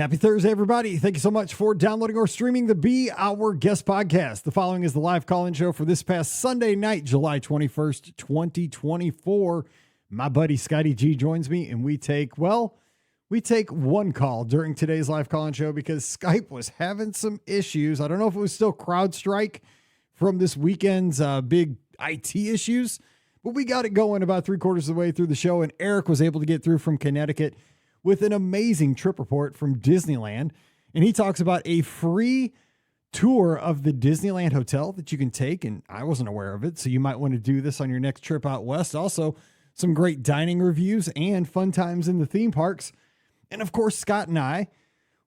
Happy Thursday, everybody. Thank you so much for downloading or streaming the Be Our Guest podcast. The following is the live call-in show for this past Sunday night, July 21st, 2024. My buddy Scotty G joins me, and we take one call during today's live call-in show because Skype was having some issues. I don't know if it was still CrowdStrike from this weekend's big IT issues, but we got it going about 3/4 of the way through the show, and Eric was able to get through from Connecticut with an amazing trip report from Disneyland. And he talks about a free tour of the Disneyland hotel that you can take. And I wasn't aware of it, so you might want to do this on your next trip out west. Also, some great dining reviews and fun times in the theme parks. And of course, Scott and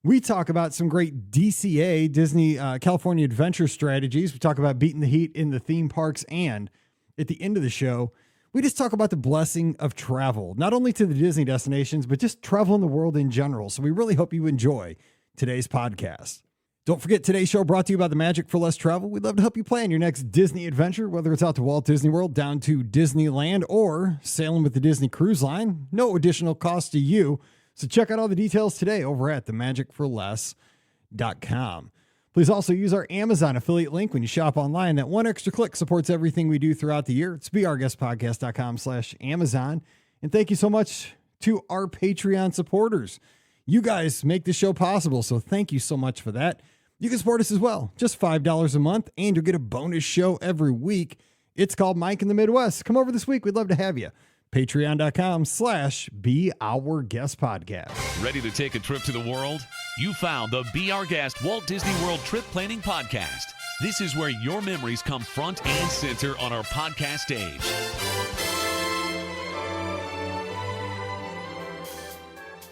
we talk about some great DCA, Disney California Adventure strategies. We talk about beating the heat in the theme parks. And at the end of the show, we just talk about the blessing of travel, not only to the Disney destinations, but just travel in the world in general. So we really hope you enjoy today's podcast. Don't forget, today's show brought to you by the Magic for Less Travel. We'd love to help you plan your next Disney adventure, whether it's out to Walt Disney World, down to Disneyland, or sailing with the Disney Cruise Line. No additional cost to you. So check out all the details today over at themagicforless.com. Please also use our Amazon affiliate link when you shop online. That one extra click supports everything we do throughout the year. It's beourguestpodcast.com/Amazon. And thank you so much to our Patreon supporters. You guys make this show possible, so thank you so much for that. You can support us as well, just $5 a month, and you'll get a bonus show every week. It's called Mike in the Midwest. Come over this week. We'd love to have you. Patreon.com/beourguestpodcast. Ready to take a trip to the world? You found the Be Our Guest Walt Disney World Trip Planning Podcast. This is where your memories come front and center on our podcast stage.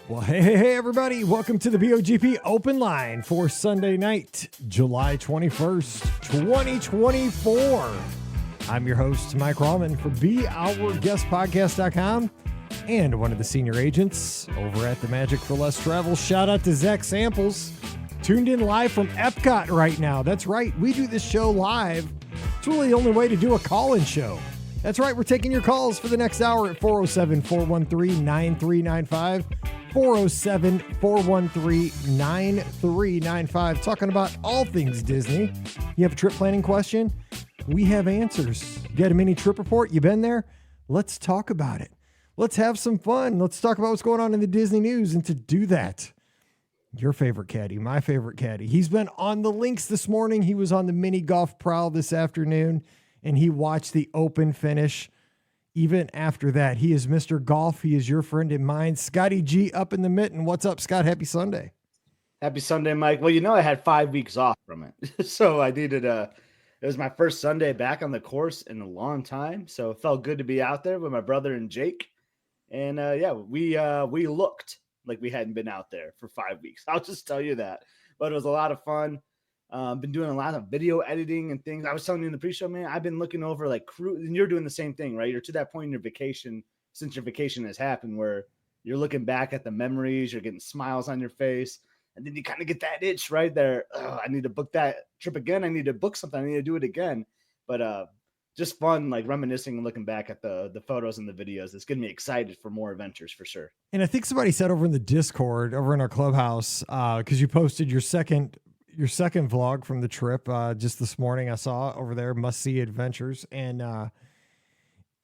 Well, hey, everybody. Welcome to the BOGP Open Line for Sunday night, July 21st, 2024. I'm your host, Mike Rallman for BeOurGuestPodcast.com and one of the senior agents over at the Magic for Less Travel. Shout out to Zach Samples, tuned in live from Epcot right now. That's right. We do this show live. It's really the only way to do a call-in show. That's right. We're taking your calls for the next hour at 407-413-9395. 407-413-9395. Talking about all things Disney. You have a trip planning question? We have answers. You got a mini trip report? You been there? Let's talk about it. Let's have some fun. Let's talk about what's going on in the Disney news. And to do that, your favorite caddy, my favorite caddy, he's been on the links this morning. He was on the mini golf prowl this afternoon, and he watched the Open finish. Even after that, he is Mr. Golf. He is your friend and mine. Scotty G up in the mitten. What's up, Scott? Happy Sunday. Happy Sunday, Mike. Well, I had 5 weeks off from it. So I needed it was my first Sunday back on the course in a long time. So it felt good to be out there with my brother and Jake. And we looked like we hadn't been out there for 5 weeks. I'll just tell you that. But it was a lot of fun. Been doing a lot of video editing and things. I was telling you in the pre-show, man, I've been looking over like crew, and you're doing the same thing, right? You're to that point in your vacation, since your vacation has happened, where you're looking back at the memories, you're getting smiles on your face, and then you kind of get that itch right there. Oh, I need to book that trip again. I need to book something. I need to do it again. But just fun, like reminiscing and looking back at the photos and the videos. It's getting me excited for more adventures for sure. And I think somebody said over in the Discord, over in our clubhouse, because you posted your second vlog from the trip just this morning. I saw over there, Must See Adventures. And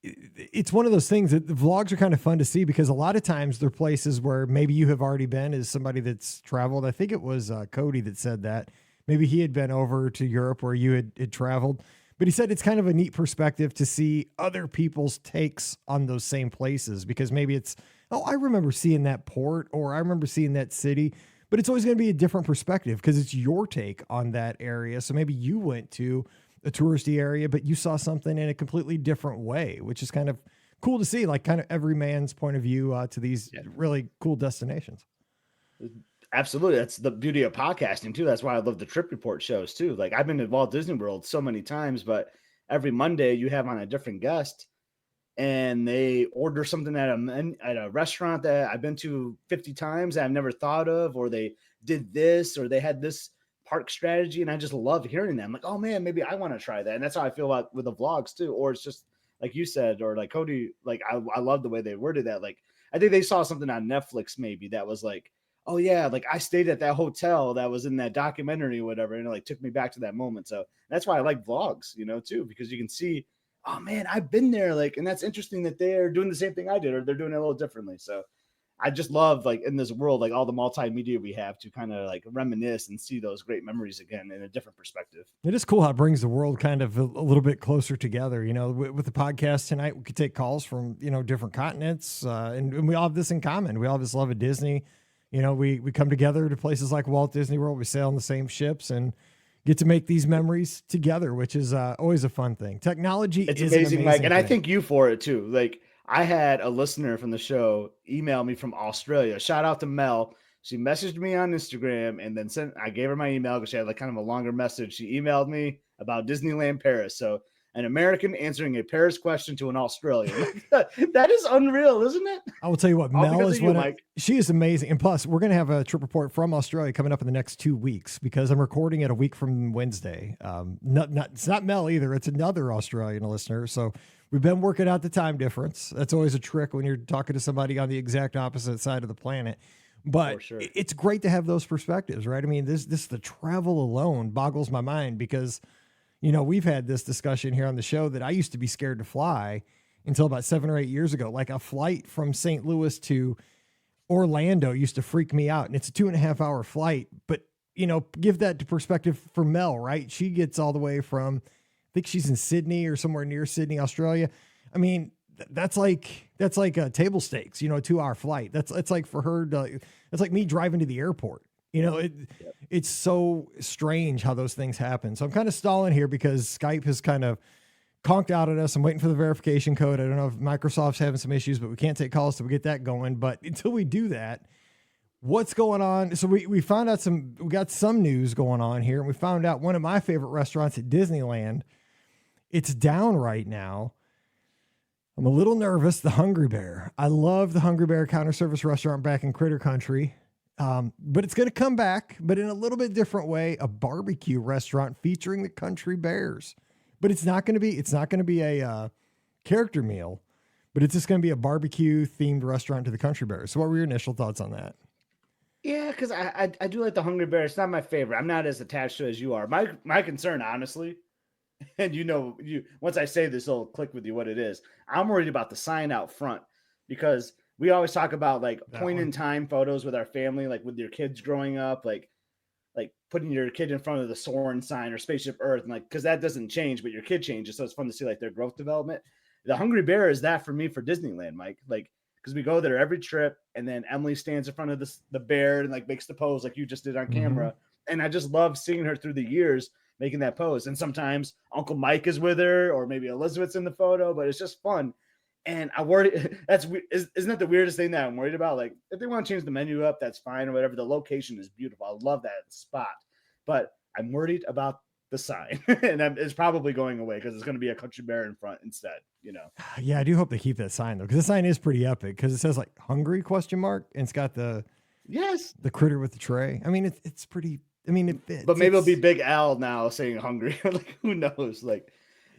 it's one of those things that the vlogs are kind of fun to see because a lot of times they're places where maybe you have already been as somebody that's traveled. I think it was Cody that said that. Maybe he had been over to Europe where you had traveled. But he said it's kind of a neat perspective to see other people's takes on those same places because maybe it's, oh, I remember seeing that port or I remember seeing that city. But it's always going to be a different perspective because it's your take on that area. So maybe you went to a touristy area, but you saw something in a completely different way, which is kind of cool to see, like kind of every man's point of view to these really cool destinations. Absolutely. That's the beauty of podcasting too. That's why I love the trip report shows too. Like I've been to Walt Disney World so many times, but every Monday you have on a different guest and they order something at a restaurant that I've been to 50 times that I've never thought of, or they did this, or they had this park strategy. And I just love hearing them. Like, oh man, maybe I want to try that. And that's how I feel about with the vlogs too. Or it's just like you said, or like Cody, like I love the way they worded that. Like, I think they saw something on Netflix maybe that was like oh yeah, like I stayed at that hotel that was in that documentary or whatever, and it like took me back to that moment. So that's why I like vlogs, too, because you can see, oh man, I've been there, like, and that's interesting that they're doing the same thing I did, or they're doing it a little differently. So I just love, like, in this world, like all the multimedia we have to kind of like reminisce and see those great memories again in a different perspective. It is cool how it brings the world kind of a little bit closer together. With the podcast tonight, we could take calls from, different continents, and we all have this in common. We all have this love of Disney. We come together to places like Walt Disney World. We sail on the same ships and get to make these memories together, which is always a fun thing. Technology It's is amazing, Mike, and I thing. thank you for it too. Like, I had a listener from the show email me from Australia. Shout out to Mel. She messaged me on Instagram and then I gave her my email because she had like kind of a longer message. She emailed me about Disneyland Paris. So an American answering a Paris question to an Australian. That is unreal, isn't it? I will tell you what, All Mel because is of you, Mike. she is amazing. And plus, we're going to have a trip report from Australia coming up in the next 2 weeks because I'm recording it a week from Wednesday. It's not Mel either. It's another Australian listener. So we've been working out the time difference. That's always a trick when you're talking to somebody on the exact opposite side of the planet. But sure. It's great to have those perspectives, right? I mean, this the travel alone boggles my mind because, we've had this discussion here on the show that I used to be scared to fly until about 7 or 8 years ago. Like a flight from St. Louis to Orlando used to freak me out. And it's a 2.5 hour flight, but give that to perspective for Mel, right? She gets all the way from, I think she's in Sydney or somewhere near Sydney, Australia. I mean, that's like table stakes, a 2-hour flight. It's like for her that's like me driving to the airport. It's so strange how those things happen. So I'm kind of stalling here because Skype has kind of conked out at us. I'm waiting for the verification code. I don't know if Microsoft's having some issues, but we can't take calls till we get that going. But until we do that, what's going on? So we found out we got some news going on here, and we found out one of my favorite restaurants at Disneyland, it's down right now. I'm a little nervous. The Hungry Bear. I love the Hungry Bear counter service restaurant back in Critter Country. But it's going to come back, but in a little bit different way, a barbecue restaurant featuring the Country Bears. But it's not going to be a character meal, but it's just going to be a barbecue themed restaurant to the Country Bears. So what were your initial thoughts on that? Yeah, because I do like the Hungry Bear. It's not my favorite. I'm not as attached to it as you are. My concern, honestly, and once I say this, it'll click with you what it is. I'm worried about the sign out front because we always talk about like point in time photos with our family, like with your kids growing up, like putting your kid in front of the Soarin' sign or Spaceship Earth, and because that doesn't change, but your kid changes, so it's fun to see like their growth development. The Hungry Bear is that for me for Disneyland, Mike. Like, because we go there every trip, and then Emily stands in front of the bear and like makes the pose like you just did on camera, and I just love seeing her through the years making that pose. And sometimes Uncle Mike is with her, or maybe Elizabeth's in the photo, but it's just fun. And I worry isn't that the weirdest thing that I'm worried about? Like, if they want to change the menu up, that's fine or whatever. The location is beautiful. I love that spot, but I'm worried about the sign, and it's probably going away because it's going to be a Country Bear in front instead. Yeah, I do hope they keep that sign though, because the sign is pretty epic because it says like "Hungry?" and it's got the critter with the tray. I mean, it's pretty. I mean, it fits. But maybe it'll be Big Al now saying "Hungry." Like, who knows? Like,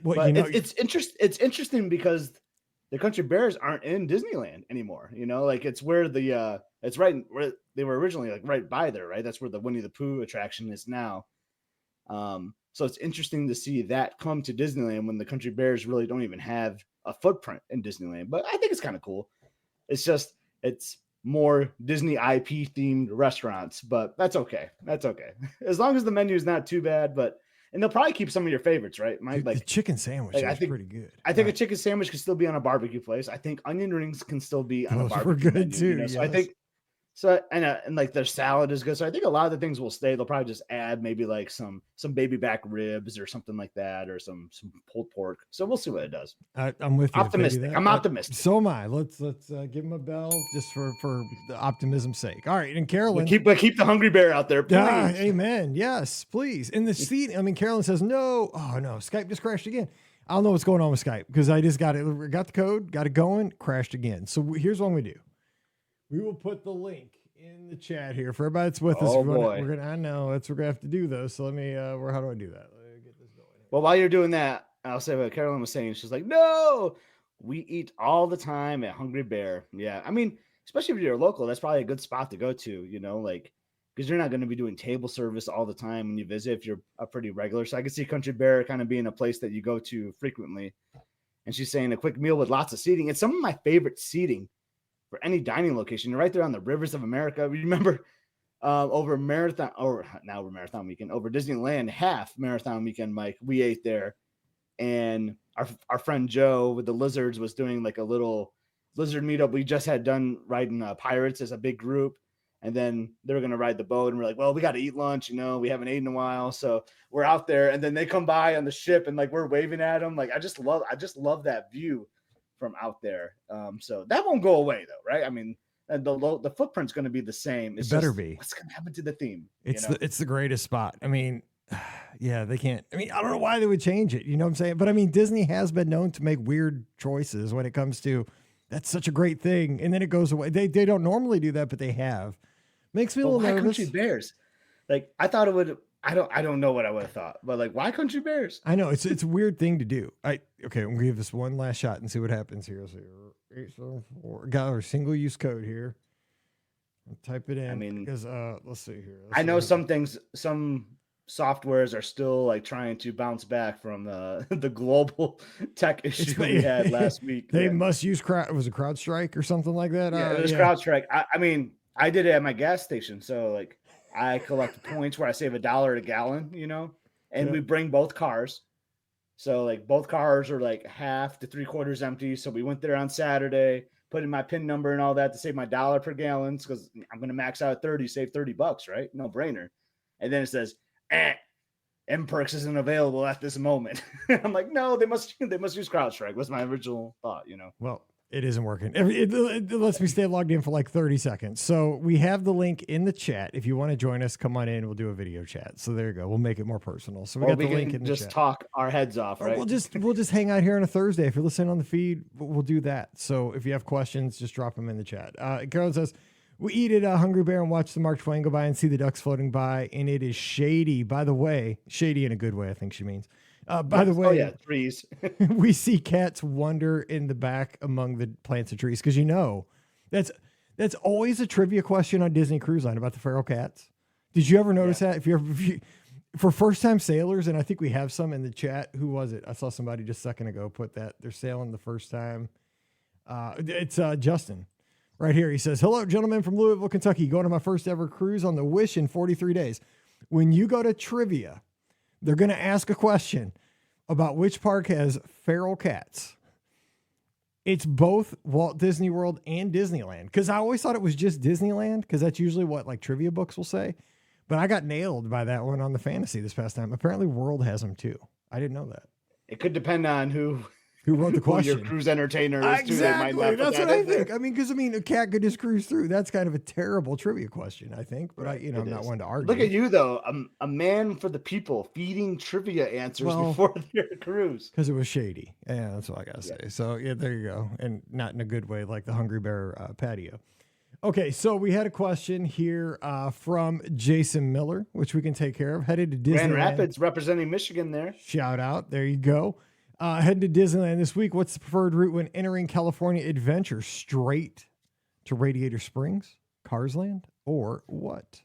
but it's interesting because the Country Bears aren't in Disneyland anymore. Like it's where it's right where they were originally, like right by there, right? That's where the Winnie the Pooh attraction is now. So it's interesting to see that come to Disneyland when the Country Bears really don't even have a footprint in Disneyland. But I think it's kind of cool. It's just, it's more Disney IP themed restaurants, but that's okay. That's okay. As long as the menu is not too bad, and they'll probably keep some of your favorites, right, Mike? Like the chicken sandwich is pretty good. I think a chicken sandwich can still be on a barbecue place. I think onion rings can still be on a barbecue good menu, too. So I think and like their salad is good. So I think a lot of the things will stay. They'll probably just add maybe like some baby back ribs or something like that, or some pulled pork. So we'll see what it does. I'm with you. Optimistic. I'm optimistic. So am I. Let's give him a bell just for the optimism's sake. All right, and Carolyn, keep the Hungry Bear out there, please. Amen. Yes, please. In the seat. I mean, Carolyn says no. Oh no, Skype just crashed again. I don't know what's going on with Skype because I just got the code, got it going, crashed again. So here's what we do. We will put the link in the chat here for everybody that's with us. I know that's what we're gonna have to do though. So let me. How do I do that? Let me get this going. Well, while you're doing that, I'll say what Carolyn was saying. She's like, "No, we eat all the time at Hungry Bear." Yeah, I mean, especially if you're local, that's probably a good spot to go to, you know, like, because you're not going to be doing table service all the time when you visit if you're a pretty regular. So I can see Country Bear kind of being a place that you go to frequently. And she's saying a quick meal with lots of seating. It's some of my favorite seating for any dining location. You're right there on the rivers of America. Remember over marathon, or now over marathon weekend, over Disneyland half marathon weekend, Mike, we ate there. And our friend Joe with the lizards was doing like a little lizard meetup. We just had done riding pirates as a big group. And then they were going to ride the boat. And we're like, well, we got to eat lunch. You know, we haven't eaten in a while. So we're out there. And then they come by on the ship and like, we're waving at them. Like, I just love that view from out there. So that won't go away though. Right. I mean, the footprint's going to be the same. It's better just, be. what's going to happen to the theme? It's the greatest spot. I mean, yeah, they can't. I mean, I don't know why they would change it. You know what I'm saying? But I mean, Disney has been known to make weird choices when it comes to that's such a great thing. And then it goes away. They don't normally do that, but they have. Makes me a little nervous. Country Bears? Like, I thought it would. I don't know what I would have thought, but like, why Country Bears? I know it's a weird thing to do. Okay, I'm gonna give this one last shot and see what happens here. So 874 got our single use code here. I'll type it in. I mean, because let's see here. I know some things, some softwares are still like trying to bounce back from the global tech issue we had last week. They must use was it CrowdStrike or something like that? Yeah, it was CrowdStrike. I mean, I did it at my gas station, so like I collect points where I save $1 a gallon, you know, and we bring both cars. So like both cars are like half to 3/4 empty. So we went there on Saturday, put in my PIN number and all that to save my $1 per gallon because I'm going to max out at 30, save $30, right? No brainer. And then it says, M-Perks isn't available at this moment. I'm like, no, they must use CrowdStrike. Was my original thought, you know? Well, it isn't working. It lets me stay logged in for like 30 seconds. So we have the link in the chat. If you want to join us, come on in. We'll do a video chat. So there you go. We'll make it more personal. So we got the link in the chat. Just talk our heads off, right? We'll just hang out here on a Thursday. If you're listening on the feed, we'll do that. So if you have questions, just drop them in the chat. Carol says, we eat at Hungry Bear and watch the Mark Twain go by and see the ducks floating by. And it is shady, by the way. Shady in a good way, I think she means. By the way, trees. We see cats wander in the back among the plants and trees because that's always a trivia question on Disney Cruise Line about the feral cats. Did you ever notice that? If you for first time sailors, and I think we have some in the chat. Who was it? I saw somebody just a second ago put that they're sailing the first time. It's Justin right here. He says, "Hello, gentlemen from Louisville, Kentucky. Going on my first ever cruise on the Wish in 43 days. When you go to trivia, they're going to ask a question about which park has feral cats. It's both Walt Disney World and Disneyland. Because I always thought it was just Disneyland, because that's usually what like trivia books will say. But I got nailed by that one on the fantasy this past time. Apparently World has them too. I didn't know that. It could depend on who wrote the question. Your cruise entertainer is exactly. Too. They might That's what I think. I mean, because a cat could just cruise through. That's kind of a terrible trivia question, I think. But right, I'm not one to argue. Look at you though, a man for the people, feeding trivia answers before their cruise. Because it was shady. Yeah, that's what I gotta say. So yeah, there you go, and not in a good way, like the Hungry Bear patio. Okay, so we had a question here from Jason Miller, which we can take care of. Headed to Disneyland. Grand Rapids, representing Michigan there. Shout out. There you go. Heading to Disneyland this week. What's the preferred route when entering California Adventure? Straight to Radiator Springs, Carsland, or what?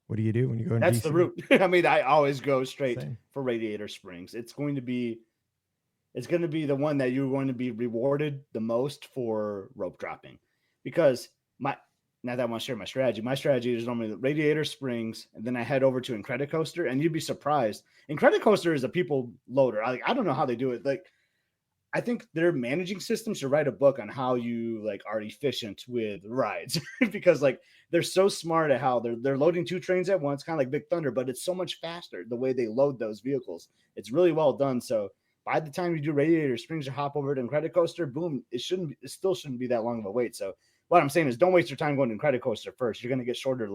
What do you do when you go? That's DC? The route. I mean, I always go straight for Radiator Springs. It's going to be the one that you're going to be rewarded the most for rope dropping, because now that I want to share my strategy is normally Radiator Springs, and then I head over to Incredicoaster, and you'd be surprised. Incredicoaster is a people loader. I don't know how they do it. Like, I think their managing system should write a book on how you like are efficient with rides because like they're so smart at how they're loading 2 trains at once, kind of like Big Thunder, but it's so much faster the way they load those vehicles. It's really well done. So by the time you do Radiator Springs, you hop over to Incredicoaster, boom, it still shouldn't be that long of a wait. So what I'm saying is don't waste your time going to Incredicoaster first. You're going to get shorter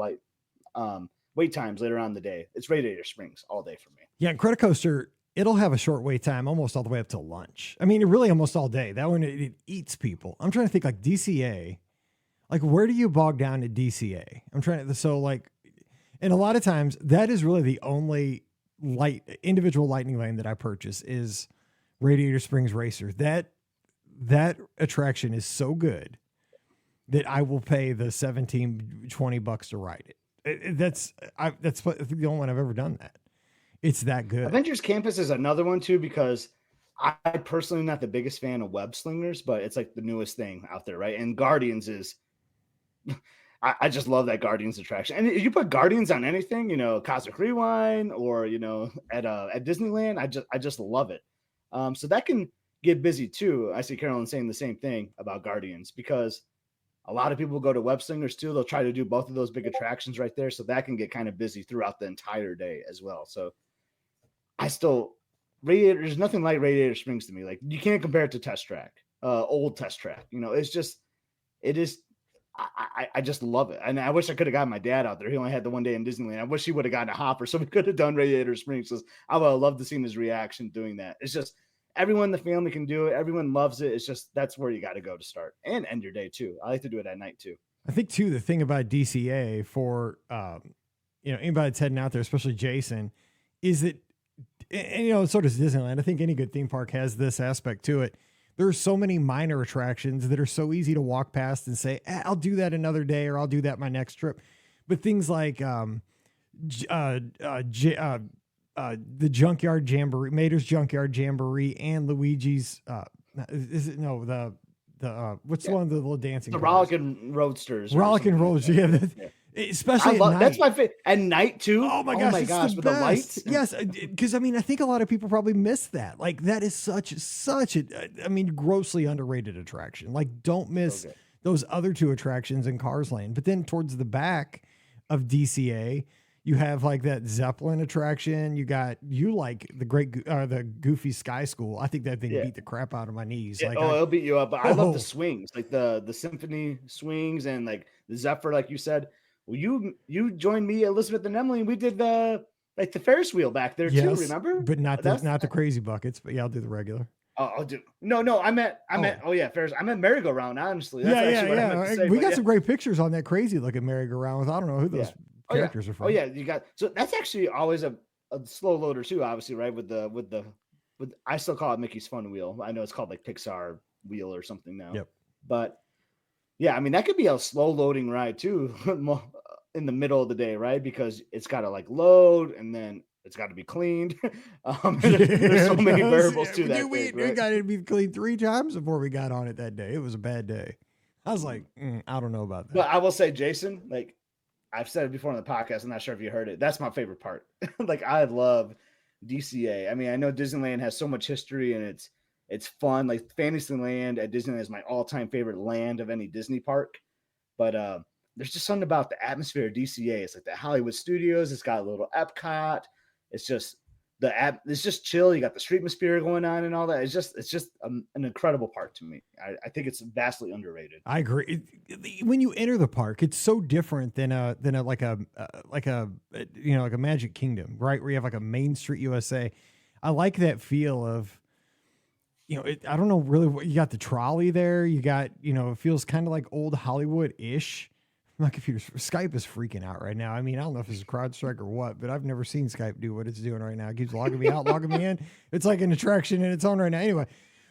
wait times later on in the day. It's Radiator Springs all day for me. Yeah, Incredicoaster, it'll have a short wait time almost all the way up to lunch. I mean, really almost all day. That one, it eats people. I'm trying to think like DCA. Like, where do you bog down to DCA? And a lot of times that is really the only individual lightning lane that I purchase is Radiator Springs Racer. That attraction is so good that I will pay the 17, $20 to ride it. That's the only one I've ever done that. It's that good. Avengers Campus is another one too, because I personally am not the biggest fan of web slingers, but it's like the newest thing out there, right? And Guardians is, I just love that Guardians attraction. And if you put Guardians on anything, Cosmic Rewind or at Disneyland, I just love it. So that can get busy too. I see Carolyn saying the same thing about Guardians, because a lot of people go to web slingers too. They'll try to do both of those big attractions right there, so that can get kind of busy throughout the entire day as well. So there's nothing like Radiator Springs to me. Like, you can't compare it to Test Track, old Test Track. It is. I just love it. And I wish I could have gotten my dad out there. He only had the one day in Disneyland. I wish he would have gotten a hopper so we could have done Radiator Springs. I would have loved to see his reaction doing that. It's just, everyone in the family can do it. Everyone loves it. It's just, that's where you got to go to start and end your day too. I like to do it at night too. I think too, the thing about DCA for, anybody that's heading out there, especially Jason, is that, and so does Disneyland. I think any good theme park has this aspect to it. There are so many minor attractions that are so easy to walk past and say, I'll do that another day, or I'll do that my next trip. But things like the Junkyard Jamboree, Mater's Junkyard Jamboree, and Luigi's, what's the one of the little dancing? The Rollickin' Roadsters. Rollickin' Roadsters, yeah. Especially at night. That's my favorite. At night too. Oh my gosh, with the lights. Yes, because I think a lot of people probably miss that. Like, that is such a grossly underrated attraction. Like, don't miss those other two attractions in Cars Lane. But then towards the back of DCA, you have like that Zeppelin attraction. You like the Goofy Sky School. I think that thing beat the crap out of my knees. Yeah, it'll beat you up. But I love the swings, like the symphony swings, and like the Zephyr, like you said. Well, you joined me, Elizabeth and Emily, and we did the Ferris wheel back there too. Remember? But not the crazy buckets. But yeah, I'll do the regular. Oh, I'll do. No, I meant Ferris. I meant merry-go-round. Honestly, that's what I meant to say, we got some great pictures on that crazy looking merry-go-round with, I don't know who those characters are from. Oh yeah, you got. So that's actually always a slow loader too. Obviously, right? With I still call it Mickey's Fun Wheel. I know it's called like Pixar Wheel or something now. Yep. But yeah, that could be a slow loading ride too, in the middle of the day, right? Because it's got to like load, and then it's got to be cleaned. There's so many variables to that. We got to be cleaned 3 times before we got on it that day. It was a bad day. I was like, I don't know about that. But I will say, Jason, like I've said it before on the podcast, I'm not sure if you heard it. That's my favorite part. Like, I love DCA. I know Disneyland has so much history, and it's fun. Like, Fantasyland at Disneyland is my all-time favorite land of any Disney park. But there's just something about the atmosphere of DCA. It's like the Hollywood Studios. It's got a little Epcot. It's just it's just chill. You got the streetmosphere going on and all that. It's just an incredible park to me. I think it's vastly underrated. I agree. When you enter the park, it's so different than a Magic Kingdom, right? Where you have like a Main Street USA. I like that feel of, I don't know really what you got. The trolley there. You got, it feels kind of like old Hollywood-ish. My computer's Skype is freaking out right now. I don't know if it's a CrowdStrike or what, but I've never seen Skype do what it's doing right now. It keeps logging me out, logging me in. It's like an attraction in its own right now. Anyway,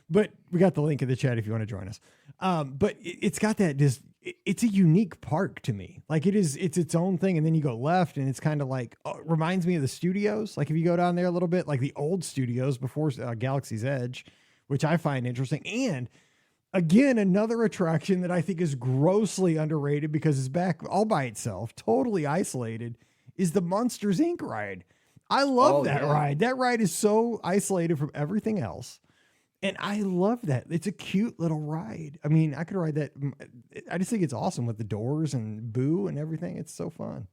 but we got the link in the chat if you want to join us. But it's got that it's a unique park to me. Like, it's its own thing. And then you go left, and it's kind of like, reminds me of the studios. Like, if you go down there a little bit, like the old studios before Galaxy's Edge, which I find interesting. And again, another attraction that I think is grossly underrated because it's back all by itself, totally isolated, is the Monsters, Inc. ride. I love that ride. That ride is so isolated from everything else. And I love that. It's a cute little ride. I could ride that. I just think it's awesome with the doors and Boo and everything. It's so fun.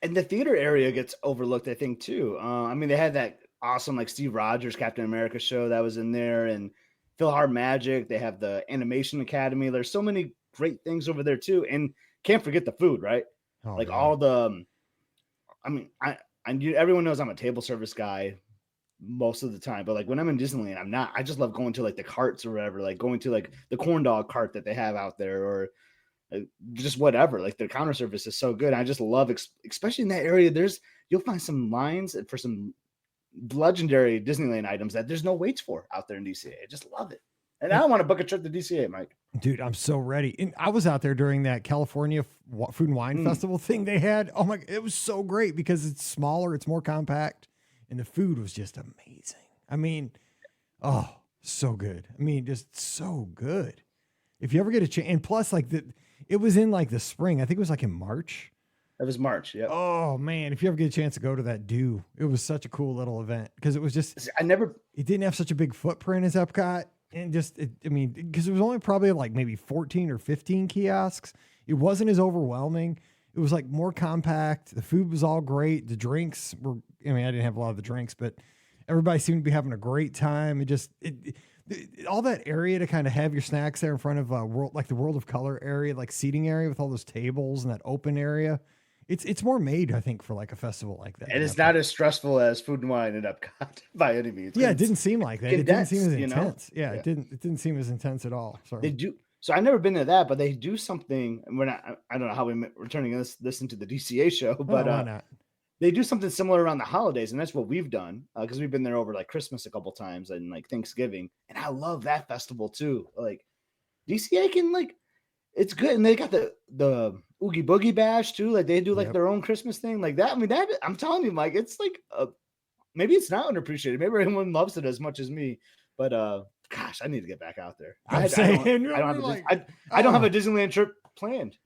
And the theater area gets overlooked, I think, too. They had that awesome, like, Steve Rogers Captain America show that was in there, and Philhar Magic. They have the Animation Academy. There's so many great things over there too, and can't forget the food, right? All the, everyone knows I'm a table service guy most of the time, but like when I'm in Disneyland, I'm not. I just love going to like the carts or whatever, like going to like the corn dog cart that they have out there, or just whatever. Like, their counter service is so good. I just love, especially in that area. You'll find some lines for some legendary Disneyland items that there's no waits for out there in DCA. I just love it. And I want to book a trip to DCA, Mike. Dude, I'm so ready. And I was out there during that California Food and Wine Festival thing they had. Oh my, it was so great because it's smaller, it's more compact, and the food was just amazing. I mean, oh, so good. I mean, just so good. If you ever get a chance, and plus like it was in like the spring. I think it was like in March. It was March. Yeah. Oh man, if you ever get a chance to go to that, it was such a cool little event because it was just, it didn't have such a big footprint as Epcot. And just, because it was only probably like maybe 14 or 15 kiosks. It wasn't as overwhelming. It was like more compact. The food was all great. The drinks were, I didn't have a lot of the drinks, but everybody seemed to be having a great time. All that area to kind of have your snacks there in front of World, like the World of Color area, like seating area with all those tables and that open area. It's more made, I think, for like a festival like that. And it's not as stressful as Food and Wine at Epcot by any means. Yeah, it didn't seem like that. It didn't seem as intense. Yeah, it didn't seem as intense at all. Sorry. They do. So I've never been to that, but they do something. And I don't know how we're turning this into the DCA show, but why not? They do something similar around the holidays, and that's what we've done because we've been there over like Christmas a couple times and like Thanksgiving, and I love that festival too. Like DCA can it's good, and they got the Oogie Boogie Bash too. Like they do their own Christmas thing like that. That I'm telling you, Mike, it's like maybe it's not underappreciated. Maybe everyone loves it as much as me, but gosh, I need to get back out there. I don't have a Disneyland trip planned.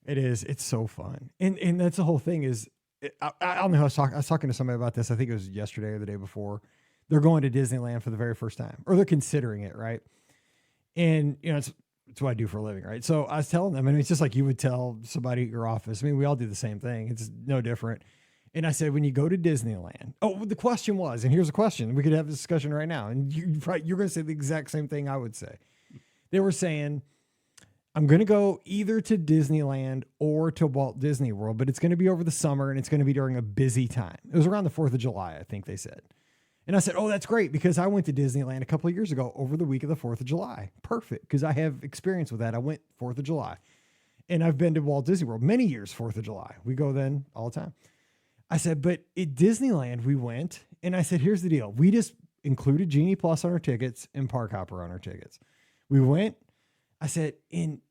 It's so fun, and that's the whole thing. Is I don't know. I was talking to somebody about this. I think it was yesterday or the day before. They're going to Disneyland for the very first time, or they're considering it, right? And it's what I do for a living, right? So I was telling them, and it's just like you would tell somebody at your office. We all do the same thing. It's no different. And I said, when you go to Disneyland, the question was, and here's a question. We could have a discussion right now. And you're going to say the exact same thing I would say. They were saying, I'm going to go either to Disneyland or to Walt Disney World, but it's going to be over the summer and it's going to be during a busy time. It was around the 4th of July, I think they said. And I said, oh, that's great because I went to Disneyland a couple of years ago over the week of the 4th of July. Perfect. Because I have experience with that. I went 4th of July and I've been to Walt Disney World many years, 4th of July. We go then all the time. I said, but at Disneyland we went and I said, here's the deal. We just included Genie Plus on our tickets and Park Hopper on our tickets. We went, I said, and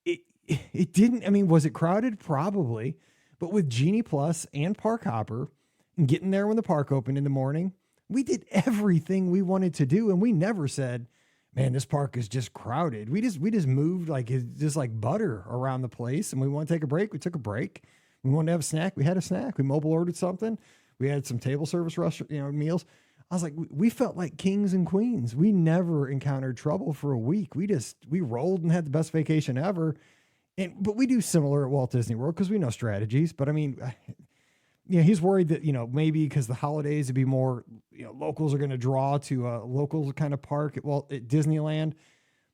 it didn't, was it crowded? Probably. But with Genie Plus and Park Hopper and getting there when the park opened in the morning, we did everything we wanted to do. And we never said, man, this park is just crowded. We just moved just like butter around the place. And we want to take a break. We took a break. We wanted to have a snack. We had a snack. We mobile ordered something. We had some table service restaurant, meals. I was like, we felt like kings and queens. We never encountered trouble for a week. We rolled and had the best vacation ever. But we do similar at Walt Disney World because we know strategies. But he's worried that, maybe because the holidays would be more, locals are going to draw to a local kind of park at Disneyland.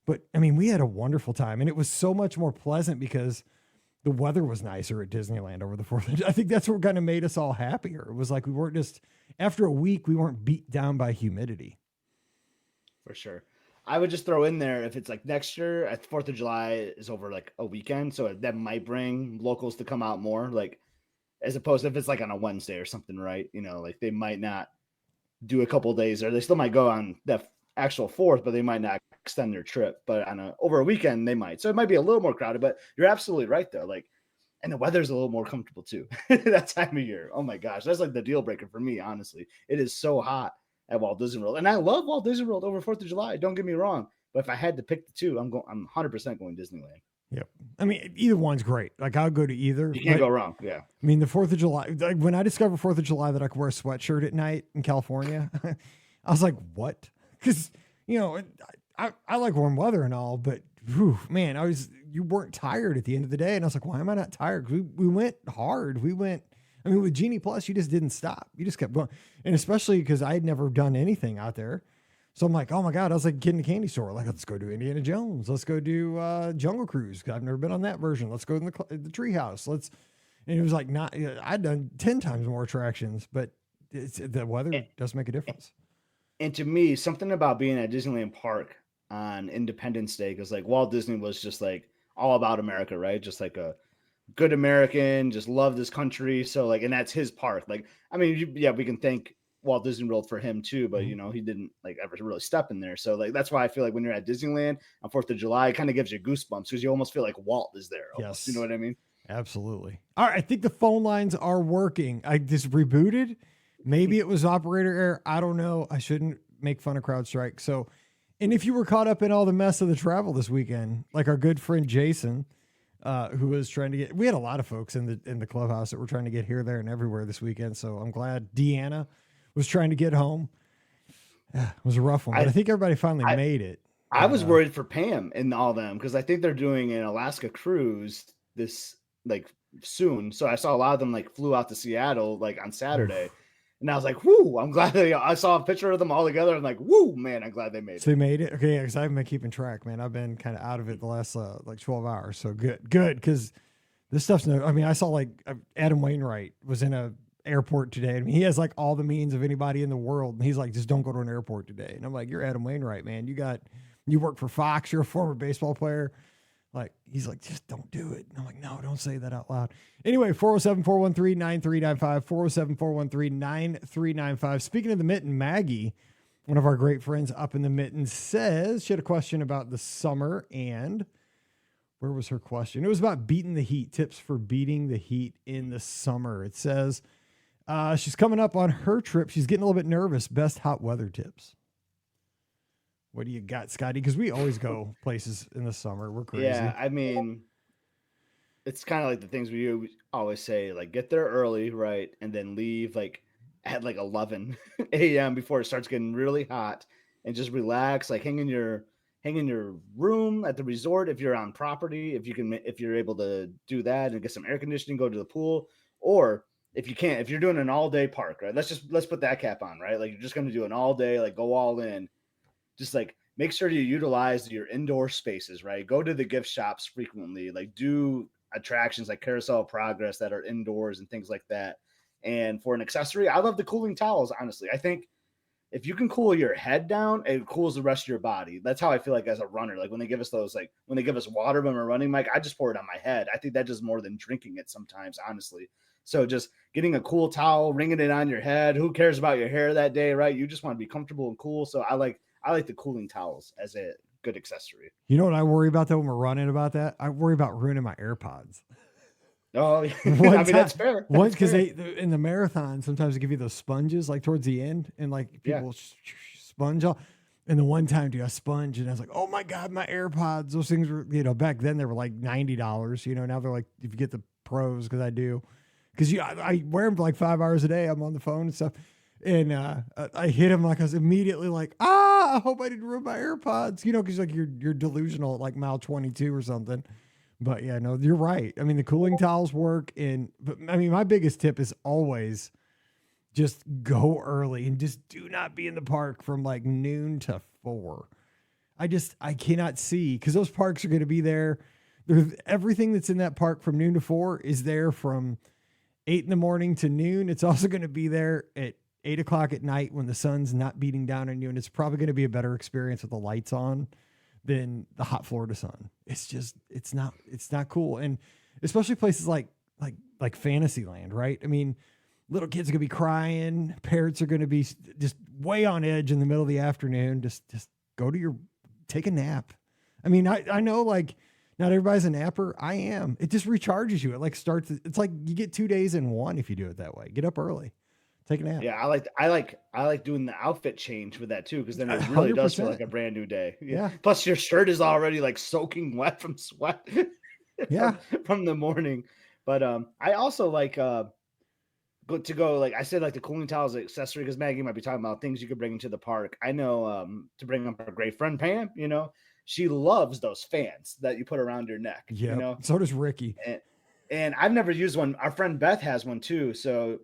But we had a wonderful time and it was so much more pleasant because the weather was nicer at Disneyland over the 4th. I think that's what kind of made us all happier. It was like, we weren't just, after a week, we weren't beat down by humidity. For sure. I would just throw in there, if it's like next year at 4th of July is over like a weekend. So that might bring locals to come out more, like as opposed to if it's like on a Wednesday or something, right? Like they might not do a couple of days or they still might go on that actual 4th, but they might not extend their trip. But over a weekend, they might. So it might be a little more crowded, but you're absolutely right though. And the weather's a little more comfortable too. That time of year. Oh my gosh. That's like the deal breaker for me, honestly. It is so hot at Walt Disney World. And I love Walt Disney World over 4th of July. Don't get me wrong. But if I had to pick the two, I'm 100% going Disneyland. Yep. Either one's great. Like I'll go to either. You can't go wrong. Yeah. The 4th of July, like when I discovered 4th of July that I could wear a sweatshirt at night in California, I was like, what? Because, I like warm weather and all, but man, you weren't tired at the end of the day. And I was like, why am I not tired? We went hard. With Genie Plus, you just didn't stop. You just kept going. And especially because I had never done anything out there. So I'm like, oh my God, I was like a kid in a candy store. Like, let's go do Indiana Jones. Let's go do Jungle Cruise. I've never been on that version. Let's go in the treehouse. And it was like, I'd done 10 times more attractions, but the weather does make a difference. And to me, something about being at Disneyland Park on Independence Day, because like Walt Disney was just like all about America, right? Just like a good American, just love this country. So and that's his park. We can thank Walt Disney World for him too, but you know, he didn't like ever really step in there. So like that's why I feel like when you're at Disneyland on 4th of July, it kind of gives you goosebumps because you almost feel like Walt is there. Almost, Yes. you know what I mean? Absolutely. All right, I think the phone lines are working. I just rebooted. Maybe it was operator error. I don't know. I shouldn't make fun of CrowdStrike. So, and if you were caught up in all the mess of the travel this weekend, like our good friend Jason, who was trying to get, we had a lot of folks in the clubhouse that were trying to get here, there, and everywhere this weekend. So I'm glad Deanna was trying to get home. It was a rough one, but I think everybody finally made it. I was worried for Pam and all them because I think they're doing an Alaska cruise this like soon. So I saw a lot of them like flew out to Seattle like on Saturday. And I was like, whoo, I'm glad I saw a picture of them all together. I'm like, whoo, man, I'm glad they made it. So they made it? Okay, because I haven't been keeping track, man. I've been kind of out of it the last like 12 hours. So good, because this stuff's no, I mean, I saw like Adam Wainwright was in a airport today. I mean, he has like all the means of anybody in the world. And he's like, just don't go to an airport today. And I'm like, you're Adam Wainwright, man. You work for Fox. You're a former baseball player. Like, he's like, just don't do it. And I'm like, no, don't say that out loud. Anyway, 407-413-9395, 407-413-9395. Speaking of the Mitten, Maggie, one of our great friends up in the Mitten, says she had a question about the summer. And where was her question? It was about beating the heat, tips for beating the heat in the summer. It says she's coming up on her trip. She's getting a little bit nervous. Best hot weather tips. What do you got, Scotty? Because we always go places in the summer. We're crazy. Yeah, I mean, it's kind of like the things we always say, like get there early, right? And then leave like at like 11 a.m. before it starts getting really hot and just relax, like hang in your room at the resort if you're on property, if you're able to do that and get some air conditioning, go to the pool. Or if you can't, if you're doing an all-day park, right? Let's put that cap on, right? Like you're just going to do an all-day, like go all in. Just like make sure you utilize your indoor spaces, right? Go to the gift shops frequently, like do attractions like Carousel of Progress that are indoors and things like that. And for an accessory, I love the cooling towels. Honestly, I think if you can cool your head down, it cools the rest of your body. That's how I feel like as a runner. Like when they give us those, like when they give us water when we're running, Mike, I just pour it on my head. I think that does more than drinking it sometimes, honestly. So just getting a cool towel, wringing it on your head. Who cares about your hair that day, right? You just want to be comfortable and cool. So I like the cooling towels as a good accessory. You know what I worry about though when we're running about that? I worry about ruining my AirPods. Oh, I mean, that's fair. Once, because they in the marathon, sometimes they give you those sponges like towards the end, and like people sponge off. And the one time, dude, I sponged, and I was like, "Oh my god, my AirPods!" Those things were, back then they were like $90. Now they're like, if you get the pros, because I wear them for like 5 hours a day. I'm on the phone and stuff, and I hit him like I was immediately like, I hope I didn't ruin my AirPods, because like you're delusional at like mile 22 or something. But yeah, no, you're right. I mean, the cooling towels work, but I mean, my biggest tip is always just go early and just do not be in the park from like noon to 4. I cannot see, because those parks are going to be there. Everything that's in that park from noon to 4 is there from 8 in the morning to noon. It's also going to be there at 8 o'clock at night when the sun's not beating down on you. And it's probably going to be a better experience with the lights on than the hot Florida sun. It's not cool. And especially places like Fantasyland, right? I mean, little kids are gonna be crying. Parents are gonna be just way on edge in the middle of the afternoon. Just take a nap. I mean, I know like not everybody's a napper. I am. It just recharges you. It like it's like you get 2 days in one if you do it that way. Get up early. Take a nap. Yeah, I like doing the outfit change with that too, because then it really 100%. Does feel like a brand new day. Yeah. Plus, your shirt is already like soaking wet from sweat. Yeah. from the morning. But I also like like I said, like the cooling towels accessory, because Maggie might be talking about things you could bring into the park. I know to bring up our great friend Pam. She loves those fans that you put around your neck. Yeah. So does Ricky. And I've never used one. Our friend Beth has one too. So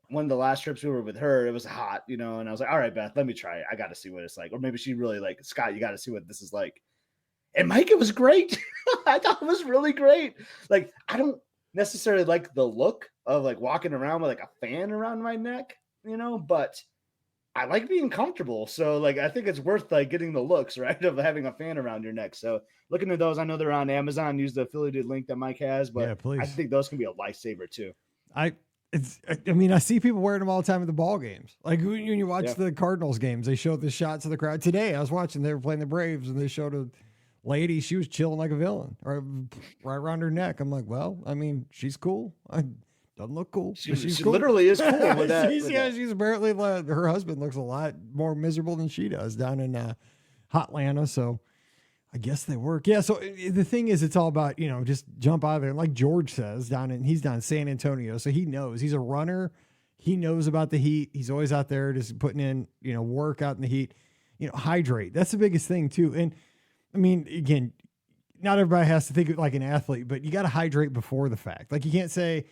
one of the last trips we were with her, it was hot, and I was like, all right, Beth, let me try it. I got to see what it's like. Or maybe she really like, Scott, you got to see what this is like. And Mike, it was great. I thought it was really great. Like, I don't necessarily like the look of like walking around with like a fan around my neck, but I like being comfortable. So like, I think it's worth like getting the looks, right, of having a fan around your neck. So looking at those, I know they're on Amazon. Use the affiliated link that Mike has, but yeah, please. I think those can be a lifesaver too. I mean, I see people wearing them all the time at the ball games. Like when you watch Yeah. the Cardinals games, they show the shots of the crowd. Today, I was watching, they were playing the Braves, and they showed a lady, she was chilling like a villain, right around her neck. I'm like, well, I mean, she's cool. Doesn't look cool. She cool. literally is cool with that. She's apparently, her husband looks a lot more miserable than she does down in Hotlanta. So I guess they work. Yeah. So the thing is, it's all about, just jump out of there. Like George says, he's down in San Antonio. So he knows, he's a runner. He knows about the heat. He's always out there just putting in, work out in the heat, hydrate. That's the biggest thing too. And I mean, again, not everybody has to think like an athlete, but you got to hydrate before the fact. Like you can't say,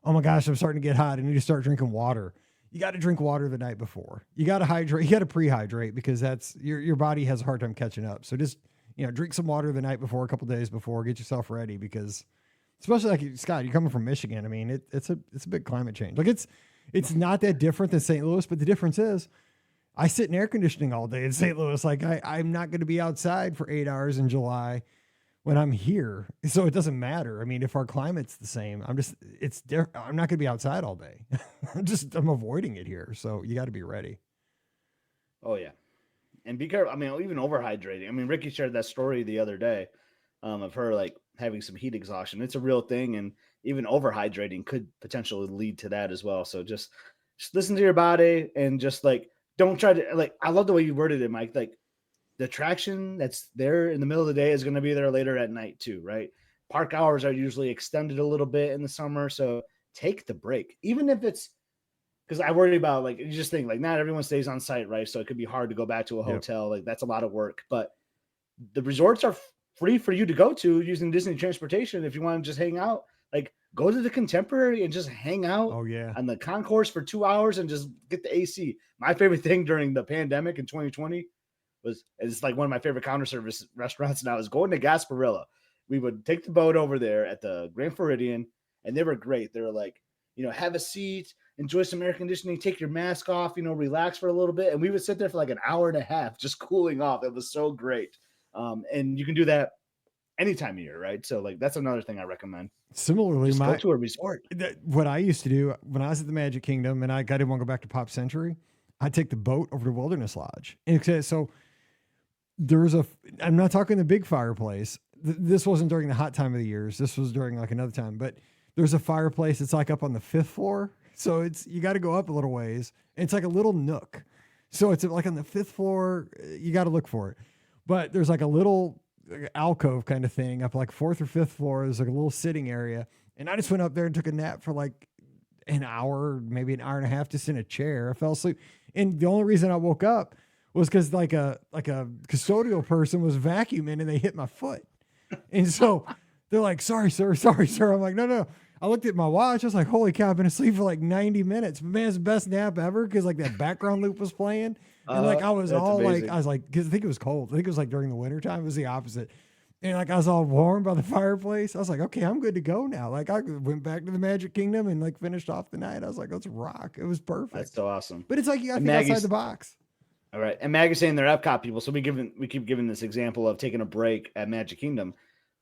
oh my gosh, I'm starting to get hot, I need to start drinking water. You got to drink water the night before. You got to hydrate. You got to pre-hydrate, because that's your body has a hard time catching up. So just, drink some water the night before, a couple days before, get yourself ready, because especially like Scott, you're coming from Michigan. I mean, it's a big climate change. Like it's not that different than St. Louis, but the difference is I sit in air conditioning all day in St. Louis. Like I'm not going to be outside for 8 hours in July when I'm here. So it doesn't matter. I mean, if our climate's the same, I'm not going to be outside all day. I'm avoiding it here. So you got to be ready. Oh yeah. And be careful. I mean, even overhydrating. I mean, Ricky shared that story the other day of her like having some heat exhaustion. It's a real thing. And even overhydrating could potentially lead to that as well. So just listen to your body, and just like, don't try to, like, I love the way you worded it, Mike. Like, the attraction that's there in the middle of the day is going to be there later at night too, right? Park hours are usually extended a little bit in the summer. So take the break, even if it's, because I worry about, like, you just think like not everyone stays on site, right? So it could be hard to go back to a hotel. Like that's a lot of work, but the resorts are free for you to go to using Disney transportation. If you want to just hang out, like go to the Contemporary and just hang out on the concourse for 2 hours and just get the AC. My favorite thing during the pandemic in 2020 it's like one of my favorite counter service restaurants now is going to Gasparilla. We would take the boat over there at the Grand Floridian, and they were great. They were like, have a seat, enjoy some air conditioning, take your mask off, relax for a little bit. And we would sit there for like an hour and a half, just cooling off. It was so great. And you can do that any time of year, right? So like, that's another thing I recommend. Similarly, go to a resort. What I used to do when I was at the Magic Kingdom and I didn't want to go back to Pop Century, I'd take the boat over to Wilderness Lodge. And so I'm not talking the big fireplace. This wasn't during the hot time of the years. This was during like another time, but there's a fireplace. It's like up on the 5th floor. So you got to go up a little ways, and it's like a little nook. So it's like on the 5th floor, you got to look for it, but there's like a little alcove kind of thing up like 4th or 5th floor. There's like a little sitting area. And I just went up there and took a nap for like an hour, maybe an hour and a half, just in a chair. I fell asleep. And the only reason I woke up was because like a custodial person was vacuuming and they hit my foot. And so they're like, sorry, sir. I'm like, no. I looked at my watch. I was like, holy cow, I've been asleep for like 90 minutes. But man, it's the best nap ever, because like that background loop was playing. And like I was all amazing. Like, I was like, because I think it was cold. I think it was like during the winter time. It was the opposite. And like I was all warm by the fireplace. I was like, okay, I'm good to go now. Like I went back to the Magic Kingdom and like finished off the night. I was like, let's rock. It was perfect. That's so awesome. But it's like you got to think outside the box. All right. And Maggie's saying they're Epcot people. So we keep giving this example of taking a break at Magic Kingdom.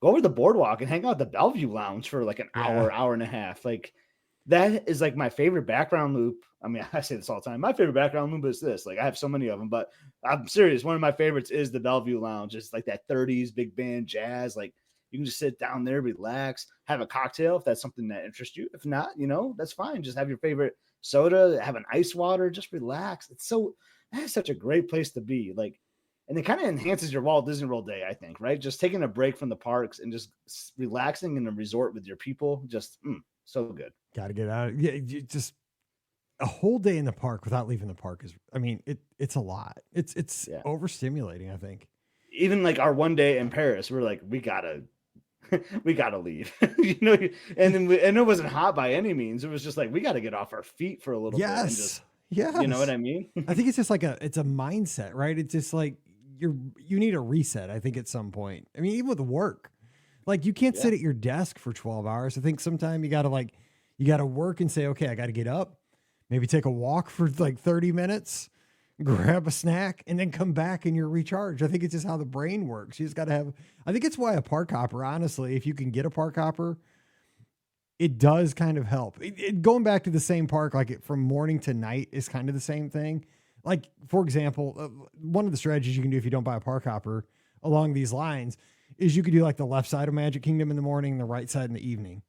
Go over to the boardwalk and hang out at the Bellevue Lounge for like an hour and a half. Like that is like my favorite background loop. I mean, I say this all the time. My favorite background loop is this. Like I have so many of them, but I'm serious. One of my favorites is the Bellevue Lounge. It's like that 30s big band jazz. Like you can just sit down there, relax, have a cocktail if that's something that interests you. If not, that's fine. Just have your favorite soda, have an ice water, just relax. That's such a great place to be. Like, and it kind of enhances your Walt Disney World day, I think, right? Just taking a break from the parks and just relaxing in a resort with your people. Just so good. Got to get out. Yeah. Just a whole day in the park without leaving the park it's a lot. It's overstimulating, I think. Even like our one day in Paris, we're like, we gotta leave, and it wasn't hot by any means. It was just like, we got to get off our feet for a little bit. And just, you know what I mean? I think it's just like it's a mindset, right? It's just like you need a reset, I think, at some point. I mean, even with work, like you can't sit at your desk for 12 hours. I think sometime you got to work and say, okay, I got to get up, maybe take a walk for like 30 minutes, grab a snack, and then come back and you're recharged. I think it's just how the brain works. You just got to I think it's why a park hopper, honestly, if you can get a park hopper, it does kind of help. Going back to the same park, like from morning to night is kind of the same thing. Like, for example, one of the strategies you can do if you don't buy a park hopper along these lines is you could do like the left side of Magic Kingdom in the morning and the right side in the evening.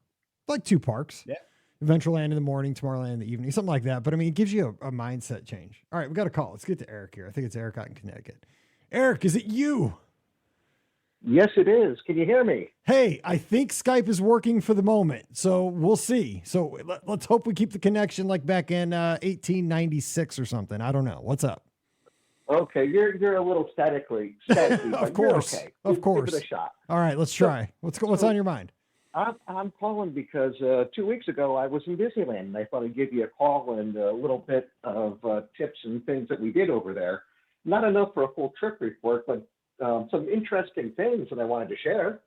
Like 2 parks. Yeah. Adventureland in the morning, Tomorrowland in the evening, something like that. But I mean, it gives you a mindset change. All right, we got a call. Let's get to Eric here. I think it's Eric out in Connecticut. Eric, is it you? Yes, it is. Can you hear me? Hey, I think Skype is working for the moment, so we'll see. So let's hope we keep the connection like back in 1896 or something. I don't know. What's up? Okay, you're a little statically Of course, okay. of course. Give it a shot. All right, let's try. What's on your mind? I'm calling because 2 weeks ago I was in Disneyland, and I thought I'd give you a call and a little bit of tips and things that we did over there. Not enough for a full trip report, but some interesting things that I wanted to share.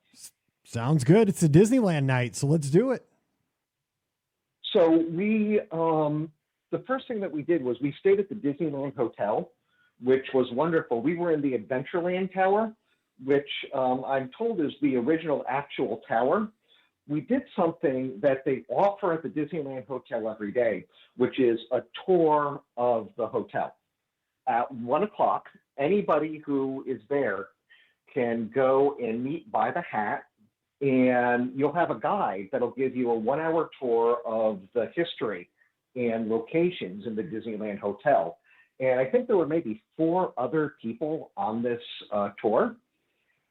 Sounds good. It's a Disneyland night, so let's do it. So we, the first thing that we did was we stayed at the Disneyland Hotel, which was wonderful. We were in the Adventureland Tower, which I'm told is the original actual tower. We did something that they offer at the Disneyland Hotel every day, which is a tour of the hotel. At 1 o'clock, anybody who is there can go and meet by the hat, and you'll have a guide that'll give you a 1-hour tour of the history and locations in the Disneyland Hotel. And I think there were maybe 4 other people on this tour.